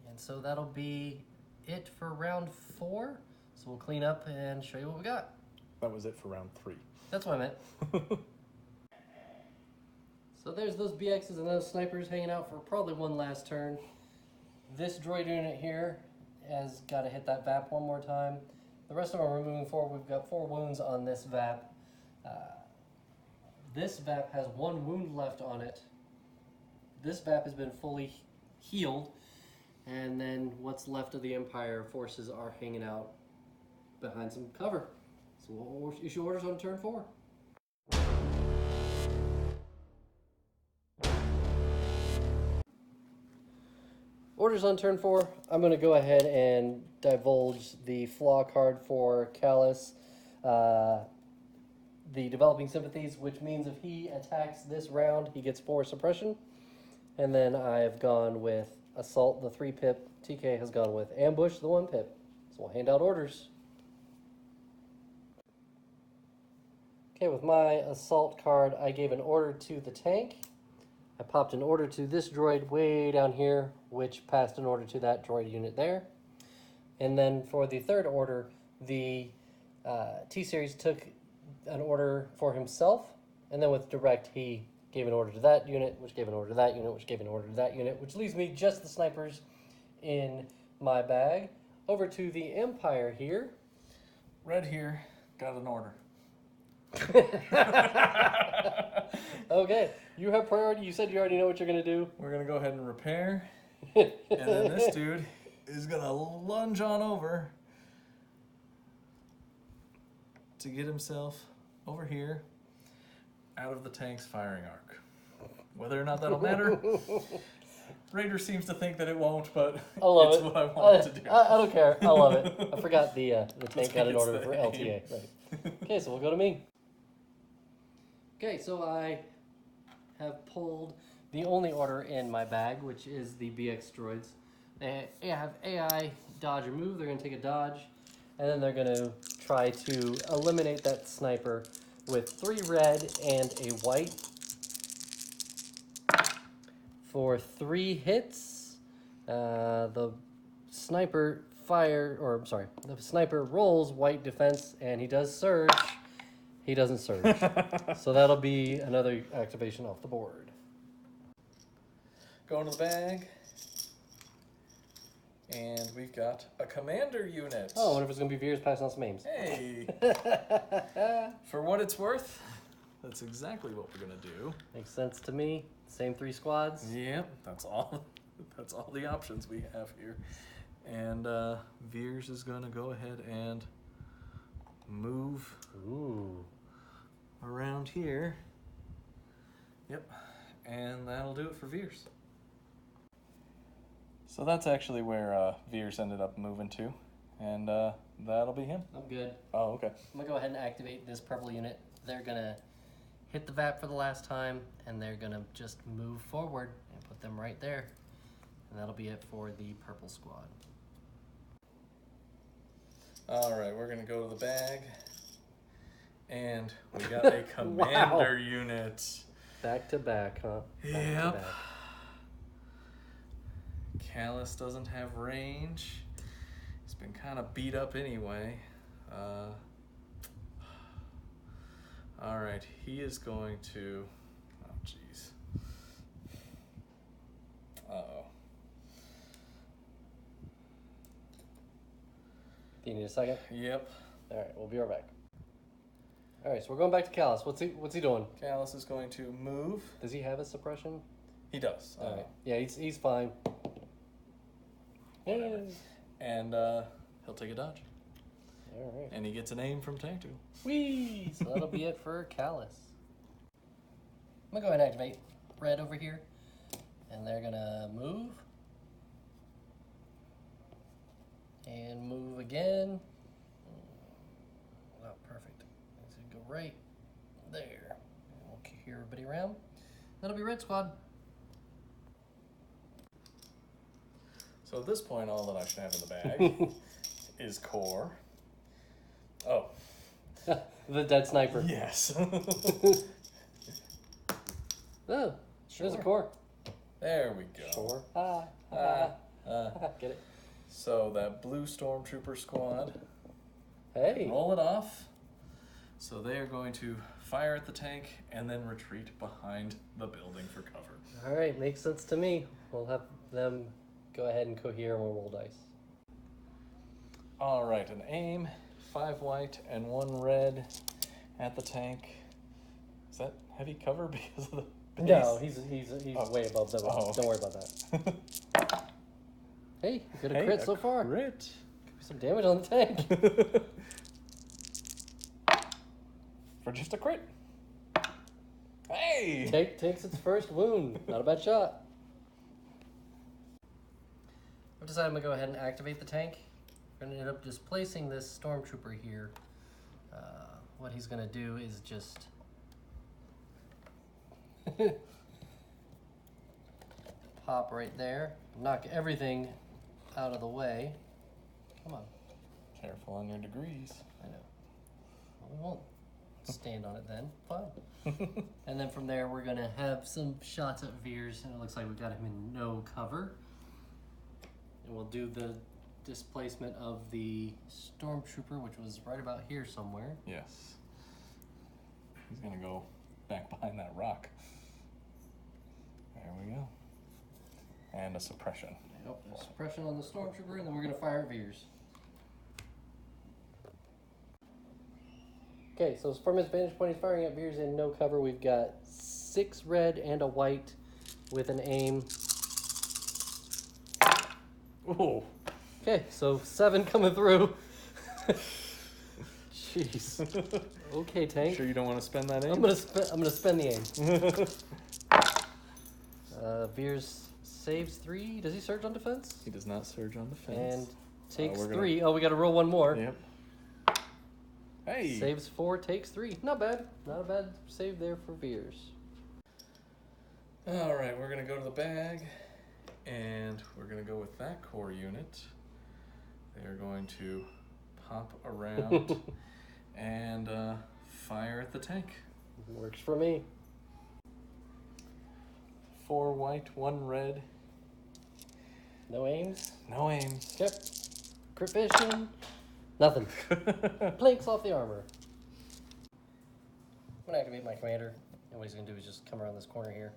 S1: And so that'll be it for round 4. So we'll clean up and show you what we got.
S2: That was it for round 3.
S1: That's what I meant. So there's those BXs and those snipers hanging out for probably one last turn. This droid unit here has got to hit that VAP one more time. The rest of them are moving forward. We've got 4 wounds on this VAP. This VAP has 1 wound left on it. This VAP has been fully healed. And then what's left of the Empire forces are hanging out behind some cover. So we'll issue orders on turn 4. Orders on turn 4. I'm going to go ahead and divulge the flaw card for Kallus. The Developing Sympathies, which means if he attacks this round, he gets 4 suppression. And then I've gone with Assault, the 3 pip. TK has gone with Ambush, the 1 pip. So we'll hand out orders. Okay, with my Assault card, I gave an order to the tank. I popped an order to this droid way down here, which passed an order to that droid unit there. And then for the 3rd order, the T-Series took an order for himself, and then with Direct, he gave an order to that unit, which gave an order to that unit, which gave an order to that unit, which leaves me just the snipers in my bag. Over to the Empire here.
S2: Red here, got an order.
S1: Okay, you have priority. You said you already know what you're going to do.
S2: We're going to go ahead and repair. And then this dude is going to lunge on over to get himself over here out of the tank's firing arc. Whether or not that'll matter, Raider seems to think that it won't, but it's what I wanted to do.
S1: I don't care. I love it. I forgot the tank got an order for LTA. Right. Okay, so we'll go to me. Okay, so I have pulled the only order in my bag, which is the BX droids. They have AI dodge or move. They're going to take a dodge, and then they're going to try to eliminate that sniper with 3 red and a white for 3 hits. The sniper the sniper rolls white defense, and he does surge. He doesn't surge. So that'll be another activation off the board.
S2: Going to the bag. And we've got a commander unit.
S1: Oh, I wonder if it's going to be Veers passing on some names.
S2: Hey! For what it's worth, that's exactly what we're going to do.
S1: Makes sense to me. Same 3 squads.
S2: Yep, that's all. That's all the options we have here. And Veers is going to go ahead and move around here. Yep, and that'll do it for Veers. So that's actually where Veers ended up moving to, and that'll be him.
S1: I'm good.
S2: Oh, okay.
S1: I'm going to go ahead and activate this purple unit. They're going to hit the VAP for the last time, and they're going to just move forward and put them right there. And that'll be it for the purple squad.
S2: All right, we're going to go to the bag, and we got a commander unit.
S1: Back to back, huh? Back to
S2: Yep.
S1: back.
S2: Kallus doesn't have range. He's been kind of beat up anyway. All right, he is going to. Oh, jeez. Uh-oh.
S1: Do you need a second?
S2: Yep.
S1: All right, we'll be right back. All right, so we're going back to Kallus. What's he doing?
S2: Kallus is going to move.
S1: Does he have a suppression?
S2: He does.
S1: All right. Yeah, he's fine.
S2: Whatever. And he'll take a dodge.
S1: All right.
S2: And he gets an aim from tank 2.
S1: Whee! So that'll be it for Kallus. I'm going to go ahead and activate red over here. And they're going to move. And move again. Oh, perfect. Let's go right there. And we'll kick everybody around. That'll be red squad.
S2: So at this point, all that I should have in the bag is core. Oh.
S1: The dead sniper.
S2: Yes.
S1: Oh, there's a core.
S2: There we go.
S1: Sure. Get it?
S2: So that blue stormtrooper squad,
S1: Hey.
S2: roll it off. So they are going to fire at the tank and then retreat behind the building for cover.
S1: All right, makes sense to me. We'll have them go ahead and cohere and we'll roll dice.
S2: All right, an aim, 5 white and 1 red at the tank. Is that heavy cover because of the base?
S1: No, he's way above the
S2: Oh.
S1: Don't worry about that. Hey, you got a crit so far.
S2: Crit.
S1: Could be some damage on the tank.
S2: For just a crit. Hey!
S1: Tank takes its first wound. Not a bad shot. I've decided I'm going to go ahead and activate the tank. We're going to end up displacing this stormtrooper here. What he's going to do is just... pop right there. Knock everything out of the way. Come on.
S2: Careful on your degrees.
S1: I know. Well, we won't stand on it then. Fine. And then from there, we're going to have some shots at Veers, and it looks like we've got him in no cover. And we'll do the displacement of the stormtrooper, which was right about here somewhere.
S2: Yes. He's going to go back behind that rock. There we go. And a suppression.
S1: Yep, there's suppression on the stormtrooper, and then we're going to fire at Veers. Okay, so from his vantage point, he's firing at Veers in no cover. We've got 6 red and a white with an aim.
S2: Ooh.
S1: Okay, so 7 coming through. Jeez. Okay, tank.
S2: Sure you don't want to spend that aim?
S1: I'm gonna spend the aim. Veers saves 3. Does he surge on defense?
S2: He does not surge on defense.
S1: And takes
S2: we're
S1: 3. Oh, we got to roll 1 more.
S2: Yep. Hey.
S1: Saves 4, takes 3. Not bad. Not a bad save there for Veers.
S2: All right, we're gonna go to the bag, and we're gonna go with that core unit. They are going to pop around and fire at the tank.
S1: Works for me.
S2: 4 white, 1 red.
S1: No aims?
S2: No aims.
S1: Yep. Crit vision. Nothing. Planks off the armor. I'm gonna activate my commander. And what he's gonna do is just come around this corner here.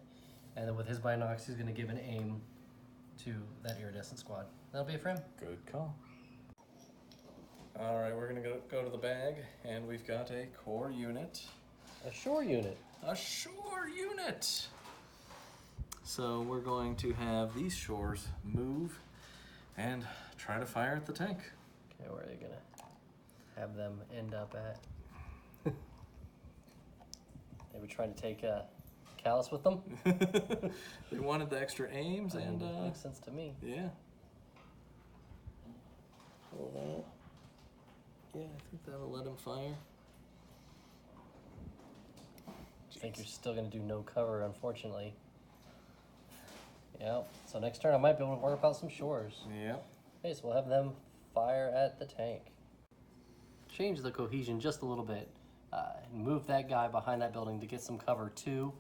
S1: And then with his binocs, he's gonna give an aim to that iridescent squad. That'll be it for him.
S2: Good call. All right, we're gonna go to the bag, and we've got a core unit.
S1: A shore unit.
S2: A shore unit! So we're going to have these shores move and try to fire at the tank.
S1: Okay, where are they gonna have them end up at? They were trying to take Kallus with them.
S2: They wanted the extra aims, and
S1: makes sense to me.
S2: yeah. Hold on. Yeah, I think that'll let him fire.
S1: I think you're still gonna do no cover, unfortunately. Yep. So next turn I might be able to work out some shores.
S2: Yep.
S1: Okay, so we'll have them fire at the tank. Change the cohesion just a little bit. Move that guy behind that building to get some cover too.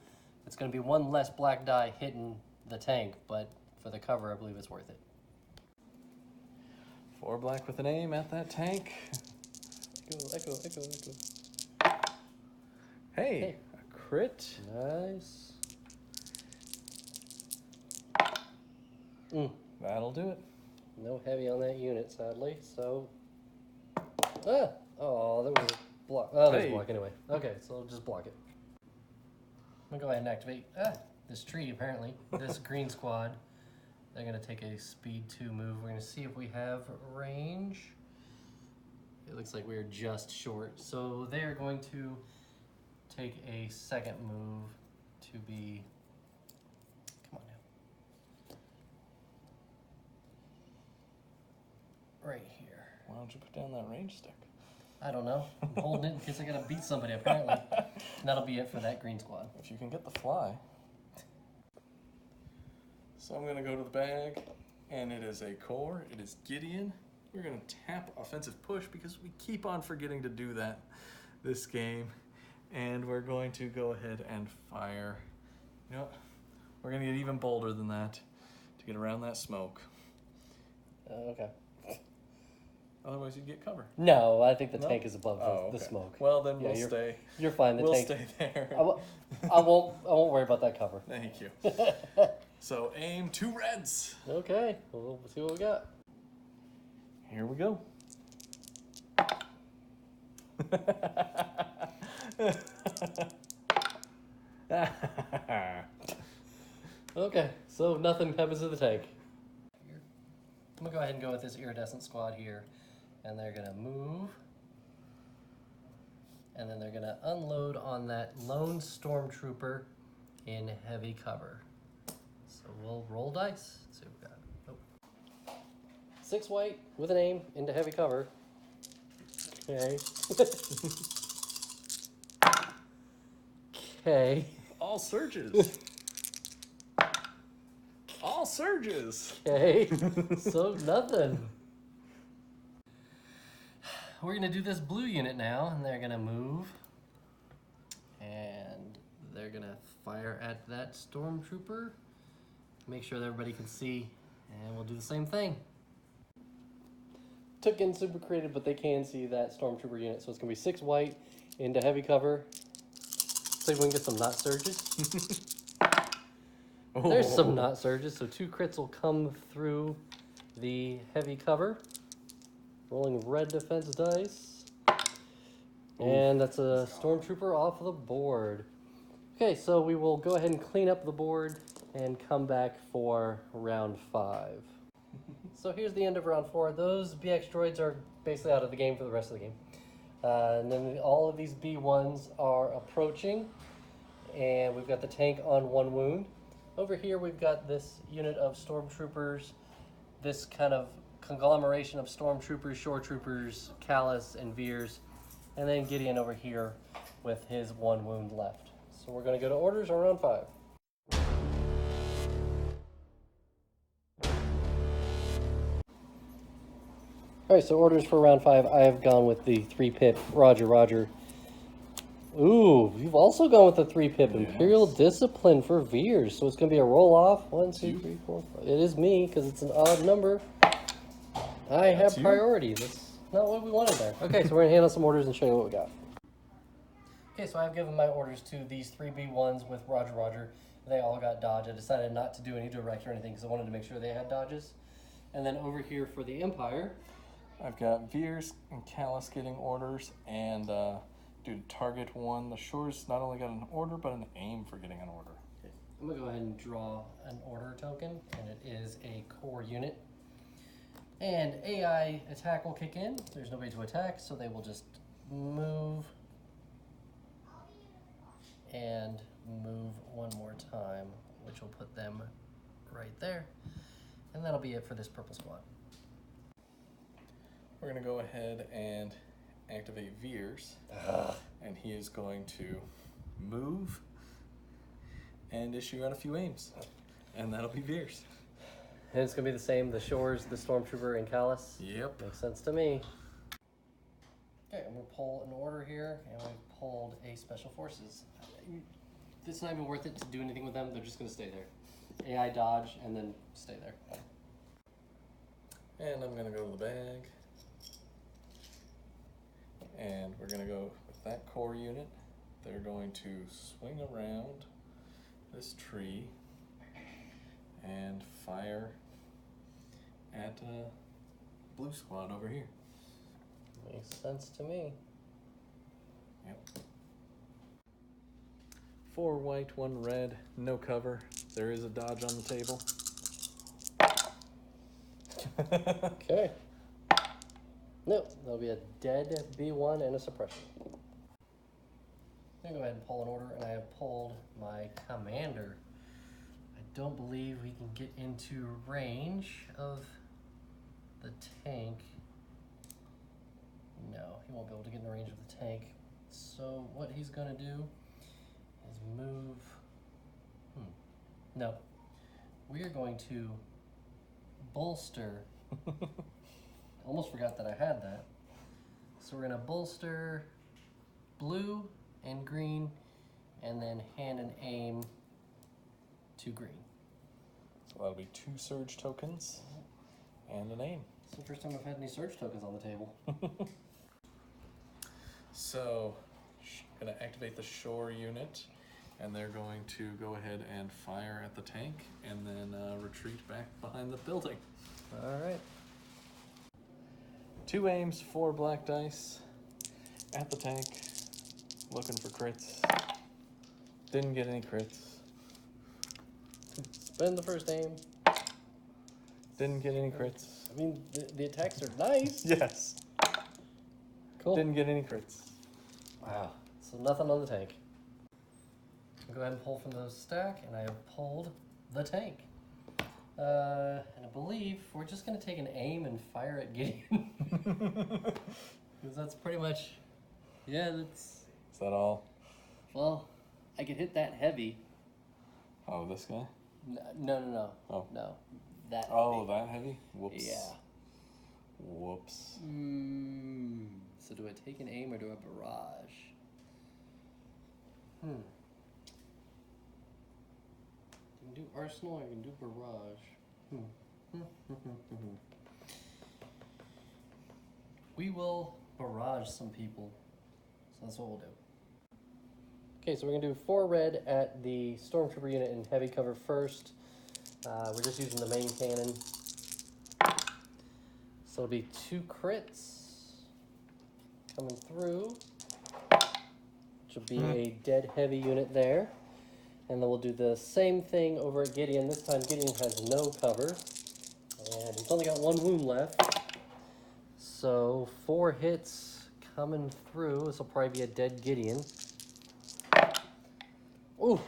S1: It's going to be 1 less black die hitting the tank, but for the cover, I believe it's worth it.
S2: 4 black with an aim at that tank.
S1: Echo.
S2: Hey, a crit.
S1: Nice.
S2: That'll do it.
S1: No heavy on that unit, sadly, so... Oh, that was a block. Oh, there's a block anyway. Okay, so I'll just block it. I'm gonna go ahead and activate this tree, apparently. This green squad. They're gonna take a speed 2 move. We're gonna see if we have range. It looks like we're just short. So they are going to take a second move to be... Come on now. Right here.
S2: Why don't you put down that range stick?
S1: I don't know. I'm holding it in case I gotta beat somebody, apparently. And that'll be it for that green squad.
S2: If you can get the fly. So I'm gonna go to the bag, and it is a core. It is Gideon. We're gonna tap offensive push because we keep on forgetting to do that this game. And we're going to go ahead and fire. You know what? We're gonna get even bolder than that to get around that smoke.
S1: Okay.
S2: Otherwise you'd get cover.
S1: No, I think the tank is above the
S2: okay.
S1: smoke.
S2: Well, then
S1: Yeah,
S2: we'll stay.
S1: You're fine. The
S2: We'll
S1: tank.
S2: stay there.
S1: I won't worry about that cover.
S2: Thank you. So aim 2 reds.
S1: Okay, we'll see what we got.
S2: Here we go.
S1: Okay, so nothing happens to the tank. I'm gonna go ahead and go with this iridescent squad here, and they're gonna move, and then they're gonna unload on that lone stormtrooper in heavy cover. So we'll roll dice. Let's see what we got. Oh. 6 white with an aim into heavy cover. Okay. Okay.
S2: All surges. All surges.
S1: Okay. So nothing. We're gonna do this blue unit now, and they're gonna move. And they're gonna fire at that stormtrooper. Make sure that everybody can see, and we'll do the same thing. Took in super creative, but they can see that stormtrooper unit, so it's gonna be 6 white into heavy cover. See if we can get some knot surges. There's some knot surges, so 2 crits will come through the heavy cover. Rolling red defense dice. And that's a stormtrooper off the board. Okay, so we will go ahead and clean up the board and come back for round 5. So here's the end of round 4. Those BX droids are basically out of the game for the rest of the game. And then all of these B1s are approaching. And we've got the tank on 1 wound. Over here we've got this unit of stormtroopers, this kind of conglomeration of stormtroopers, shore troopers, Kallus and Veers, and then Gideon over here with his 1 wound left. So we're going to go to orders on round 5. Alright, so orders for round 5, I have gone with the 3-pip Roger. Ooh, you've also gone with the 3-pip.
S2: Yes.
S1: Imperial Discipline for Veers. So it's going to be a roll-off. 1, 2,
S2: You?
S1: 3, 4, 5. It is me, because it's an odd number. I have
S2: you?
S1: priority. That's not what we wanted there. Okay, so we're going to handle some orders and show you what we got. Okay, so I've given my orders to these 3B1s with Roger Roger. They all got dodge. I decided not to do any direct or anything because I wanted to make sure they had dodges. And then over here for the Empire,
S2: I've got Veers and Kallus getting orders, and due to target 1, the Shores not only got an order, but an aim for getting an order.
S1: okay, I'm going to go ahead and draw an order token, and it is a core unit. And AI attack will kick in. There's nobody to attack, so they will just move and move one more time, which will put them right there. And that'll be it for this purple squad.
S2: We're going to go ahead and activate Veers, and he is going to move and issue out a few aims, and that'll be Veers.
S1: And it's going to be the same, the Shores, the Stormtrooper, and Kallus?
S2: Yep.
S1: Makes sense to me. Okay, I'm going to pull an order here, and we've pulled a Special Forces. It's not even worth it to do anything with them, they're just going to stay there. AI dodge, and then stay there.
S2: And I'm going to go to the bag, and we're going to go with that core unit. They're going to swing around this tree and fire at blue squad over here.
S1: Makes sense to me.
S2: Yep. 4 white, 1 red, no cover. There is a dodge on the table.
S1: Okay. No, there'll be a dead B1 and a suppression. I'm going to go ahead and pull an order, and I have pulled my commander. I don't believe we can get into range of the tank. No, he won't be able to get in range of the tank. So what he's going to do is move... No. We are going to bolster... Almost forgot that I had that. So we're going to bolster blue and green, and then hand and aim to green.
S2: So that'll be 2 surge tokens and an aim.
S1: It's the first time I've had any surge tokens on the table.
S2: So, gonna activate the shore unit, and they're going to go ahead and fire at the tank, and then retreat back behind the building.
S1: All right.
S2: 2 aims, 4 black dice at the tank, looking for crits. Didn't get any crits.
S1: Spend the first aim.
S2: Didn't get any crits.
S1: I mean, the attacks are nice.
S2: Yes.
S1: Cool.
S2: Didn't get any crits.
S1: Wow. So nothing on the tank. I'll go ahead and pull from the stack, and I have pulled the tank. And I believe we're just going to take an aim and fire at Gideon. Because that's pretty much, yeah, that's...
S2: Is that all?
S1: Well, I could hit that heavy.
S2: Oh, this guy?
S1: No.
S2: Oh.
S1: No. That
S2: Oh,
S1: heavy.
S2: that heavy? Whoops.
S1: Yeah.
S2: Whoops.
S1: So do I take an aim or do I barrage? I can do arsenal or I can do barrage. We will barrage some people. So that's what we'll do. Okay, so we're going to do 4 red at the Stormtrooper unit in heavy cover first. We're just using the main cannon. So it'll be 2 crits coming through, which will be a dead heavy unit there. And then we'll do the same thing over at Gideon. This time Gideon has no cover, and he's only got 1 wound left. So 4 hits coming through. This will probably be a dead Gideon. Ooh,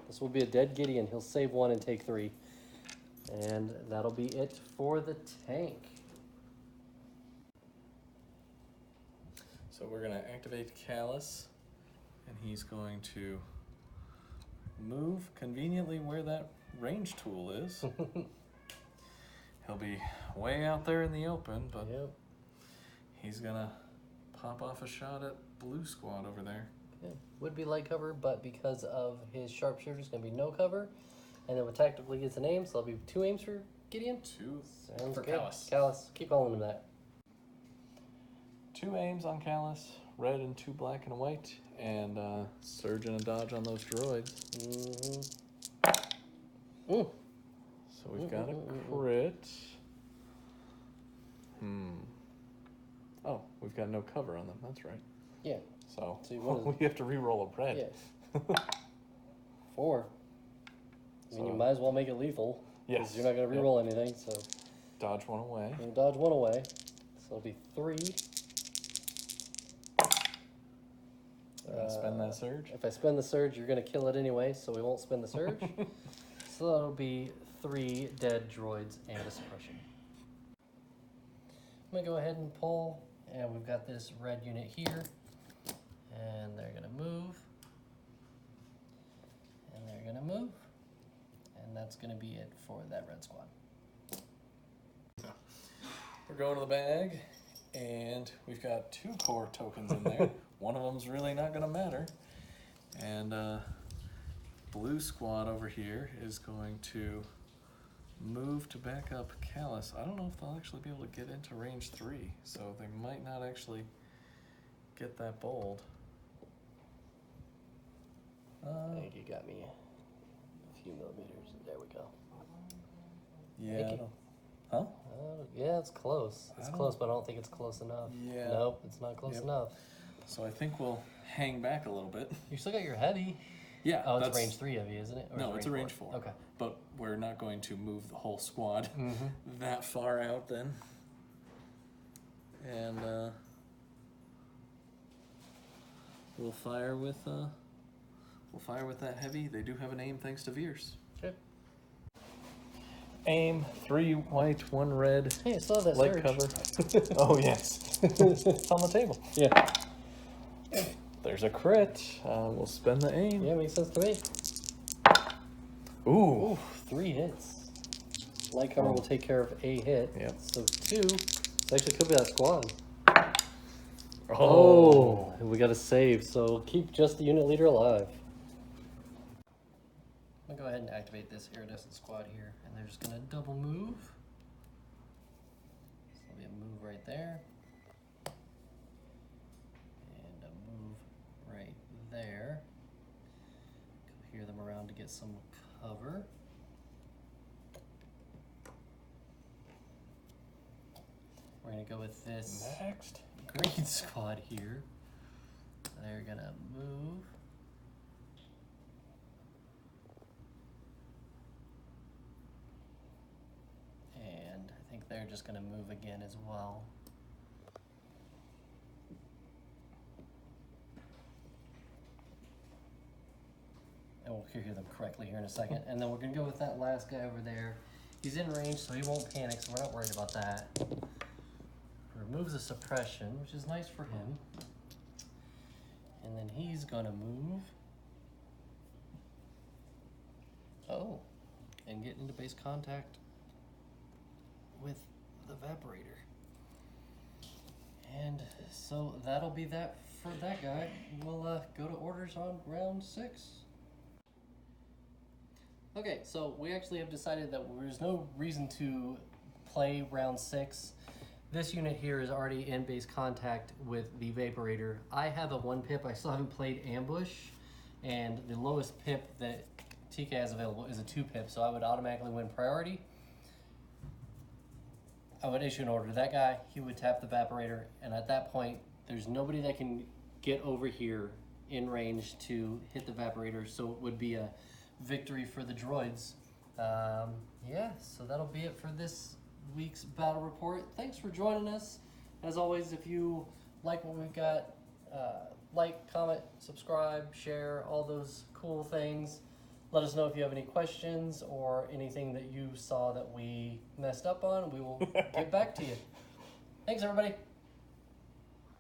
S1: this will be a dead Gideon. He'll save 1 and take 3. And that'll be it for the tank.
S2: So we're going to activate Kallus, and he's going to move conveniently where that range tool is. He'll be way out there in the open, but
S1: Yep.
S2: he's going to pop off a shot at blue squad over there.
S1: Yeah, would be light cover, but because of his sharpshooter, it's going to be no cover. And then when tactically gets an aim, so that'll be 2 aims for Gideon.
S2: 2
S1: Sounds
S2: for
S1: good.
S2: Kallus.
S1: Kallus, keep calling him that.
S2: 2 aims on Kallus, red and 2 black and white, and surge and a dodge on those droids.
S1: Mm.
S2: So we've got a crit. Oh, we've got no cover on them. That's right.
S1: Yeah.
S2: So
S1: So
S2: we have to re-roll a red.
S1: Yeah. 4. I mean, you might as well make it lethal.
S2: Yes.
S1: Because you're not going to re-roll anything, so.
S2: Dodge 1 away.
S1: And dodge 1 away. So it'll be 3.
S2: Spend that surge.
S1: If I spend the surge, you're going to kill it anyway, so we won't spend the surge. So that'll be 3 dead droids and a suppression. I'm going to go ahead and pull, and we've got this red unit here, and they're going to move, and they're going to move, and that's going to be it for that red squad.
S2: We're going to the bag, and we've got 2 core tokens in there. One of them's really not going to matter. And blue squad over here is going to move to back up Kallus. I don't know if they'll actually be able to get into range 3, so they might not actually get that bold.
S1: I think you got me a few millimeters. There we go.
S2: Yeah. I don't, huh?
S1: Yeah, it's close. It's close, but I don't think it's close enough.
S2: Yeah.
S1: Nope, it's not close enough.
S2: So I think we'll hang back a little bit.
S1: You still got your heavy.
S2: Yeah.
S1: Oh, it's range 3 heavy, isn't it? Or
S2: No, it's a range
S1: 4.
S2: 4.
S1: Okay.
S2: But we're not going to move the whole squad that far out then. And we'll fire with that heavy. They do have an aim thanks to Veers.
S1: Okay.
S2: Aim, 3 white, 1 red.
S1: Hey, I saw that
S2: Light
S1: surge.
S2: cover. Oh yes. It's on the table.
S1: Yeah.
S2: There's a crit. We'll spend the aim.
S1: Yeah, makes sense to me.
S2: Ooh.
S1: Ooh, 3 hits. Light cover will take care of a hit.
S2: Yep.
S1: So 2. It actually could be that squad.
S2: Oh.
S1: We got to save, so keep just the unit leader alive. I'm going to go ahead and activate this iridescent squad here, and they're just going to double move. So there'll be a move right there. And a move right there. Clear them around to get some cover. We're going to go with this
S2: Next.
S1: green squad here. They're going to move. And I think they're just going to move again as well. And we'll hear them correctly here in a second. And then we're going to go with that last guy over there. He's in range, so he won't panic, so we're not worried about that. Removes the suppression, which is nice for him. And then he's going to move. Oh, and get into base contact with the evaporator. And so that'll be that for that guy. We'll go to orders on round 6. Okay, so we actually have decided that there's no reason to play round 6. This unit here is already in base contact with the Vaporator. I have a 1 pip. I still haven't played Ambush, and the lowest pip that TK has available is a 2 pip, so I would automatically win priority. I would issue an order to that guy. He would tap the Vaporator, and at that point, there's nobody that can get over here in range to hit the Vaporator, so it would be a victory for the droids. Yeah, so that'll be it for this week's battle report. Thanks for joining us. As always, if you like what we've got, like, comment, subscribe, share, all those cool things. Let us know if you have any questions or anything that you saw that we messed up on. We will get back to you. Thanks, everybody.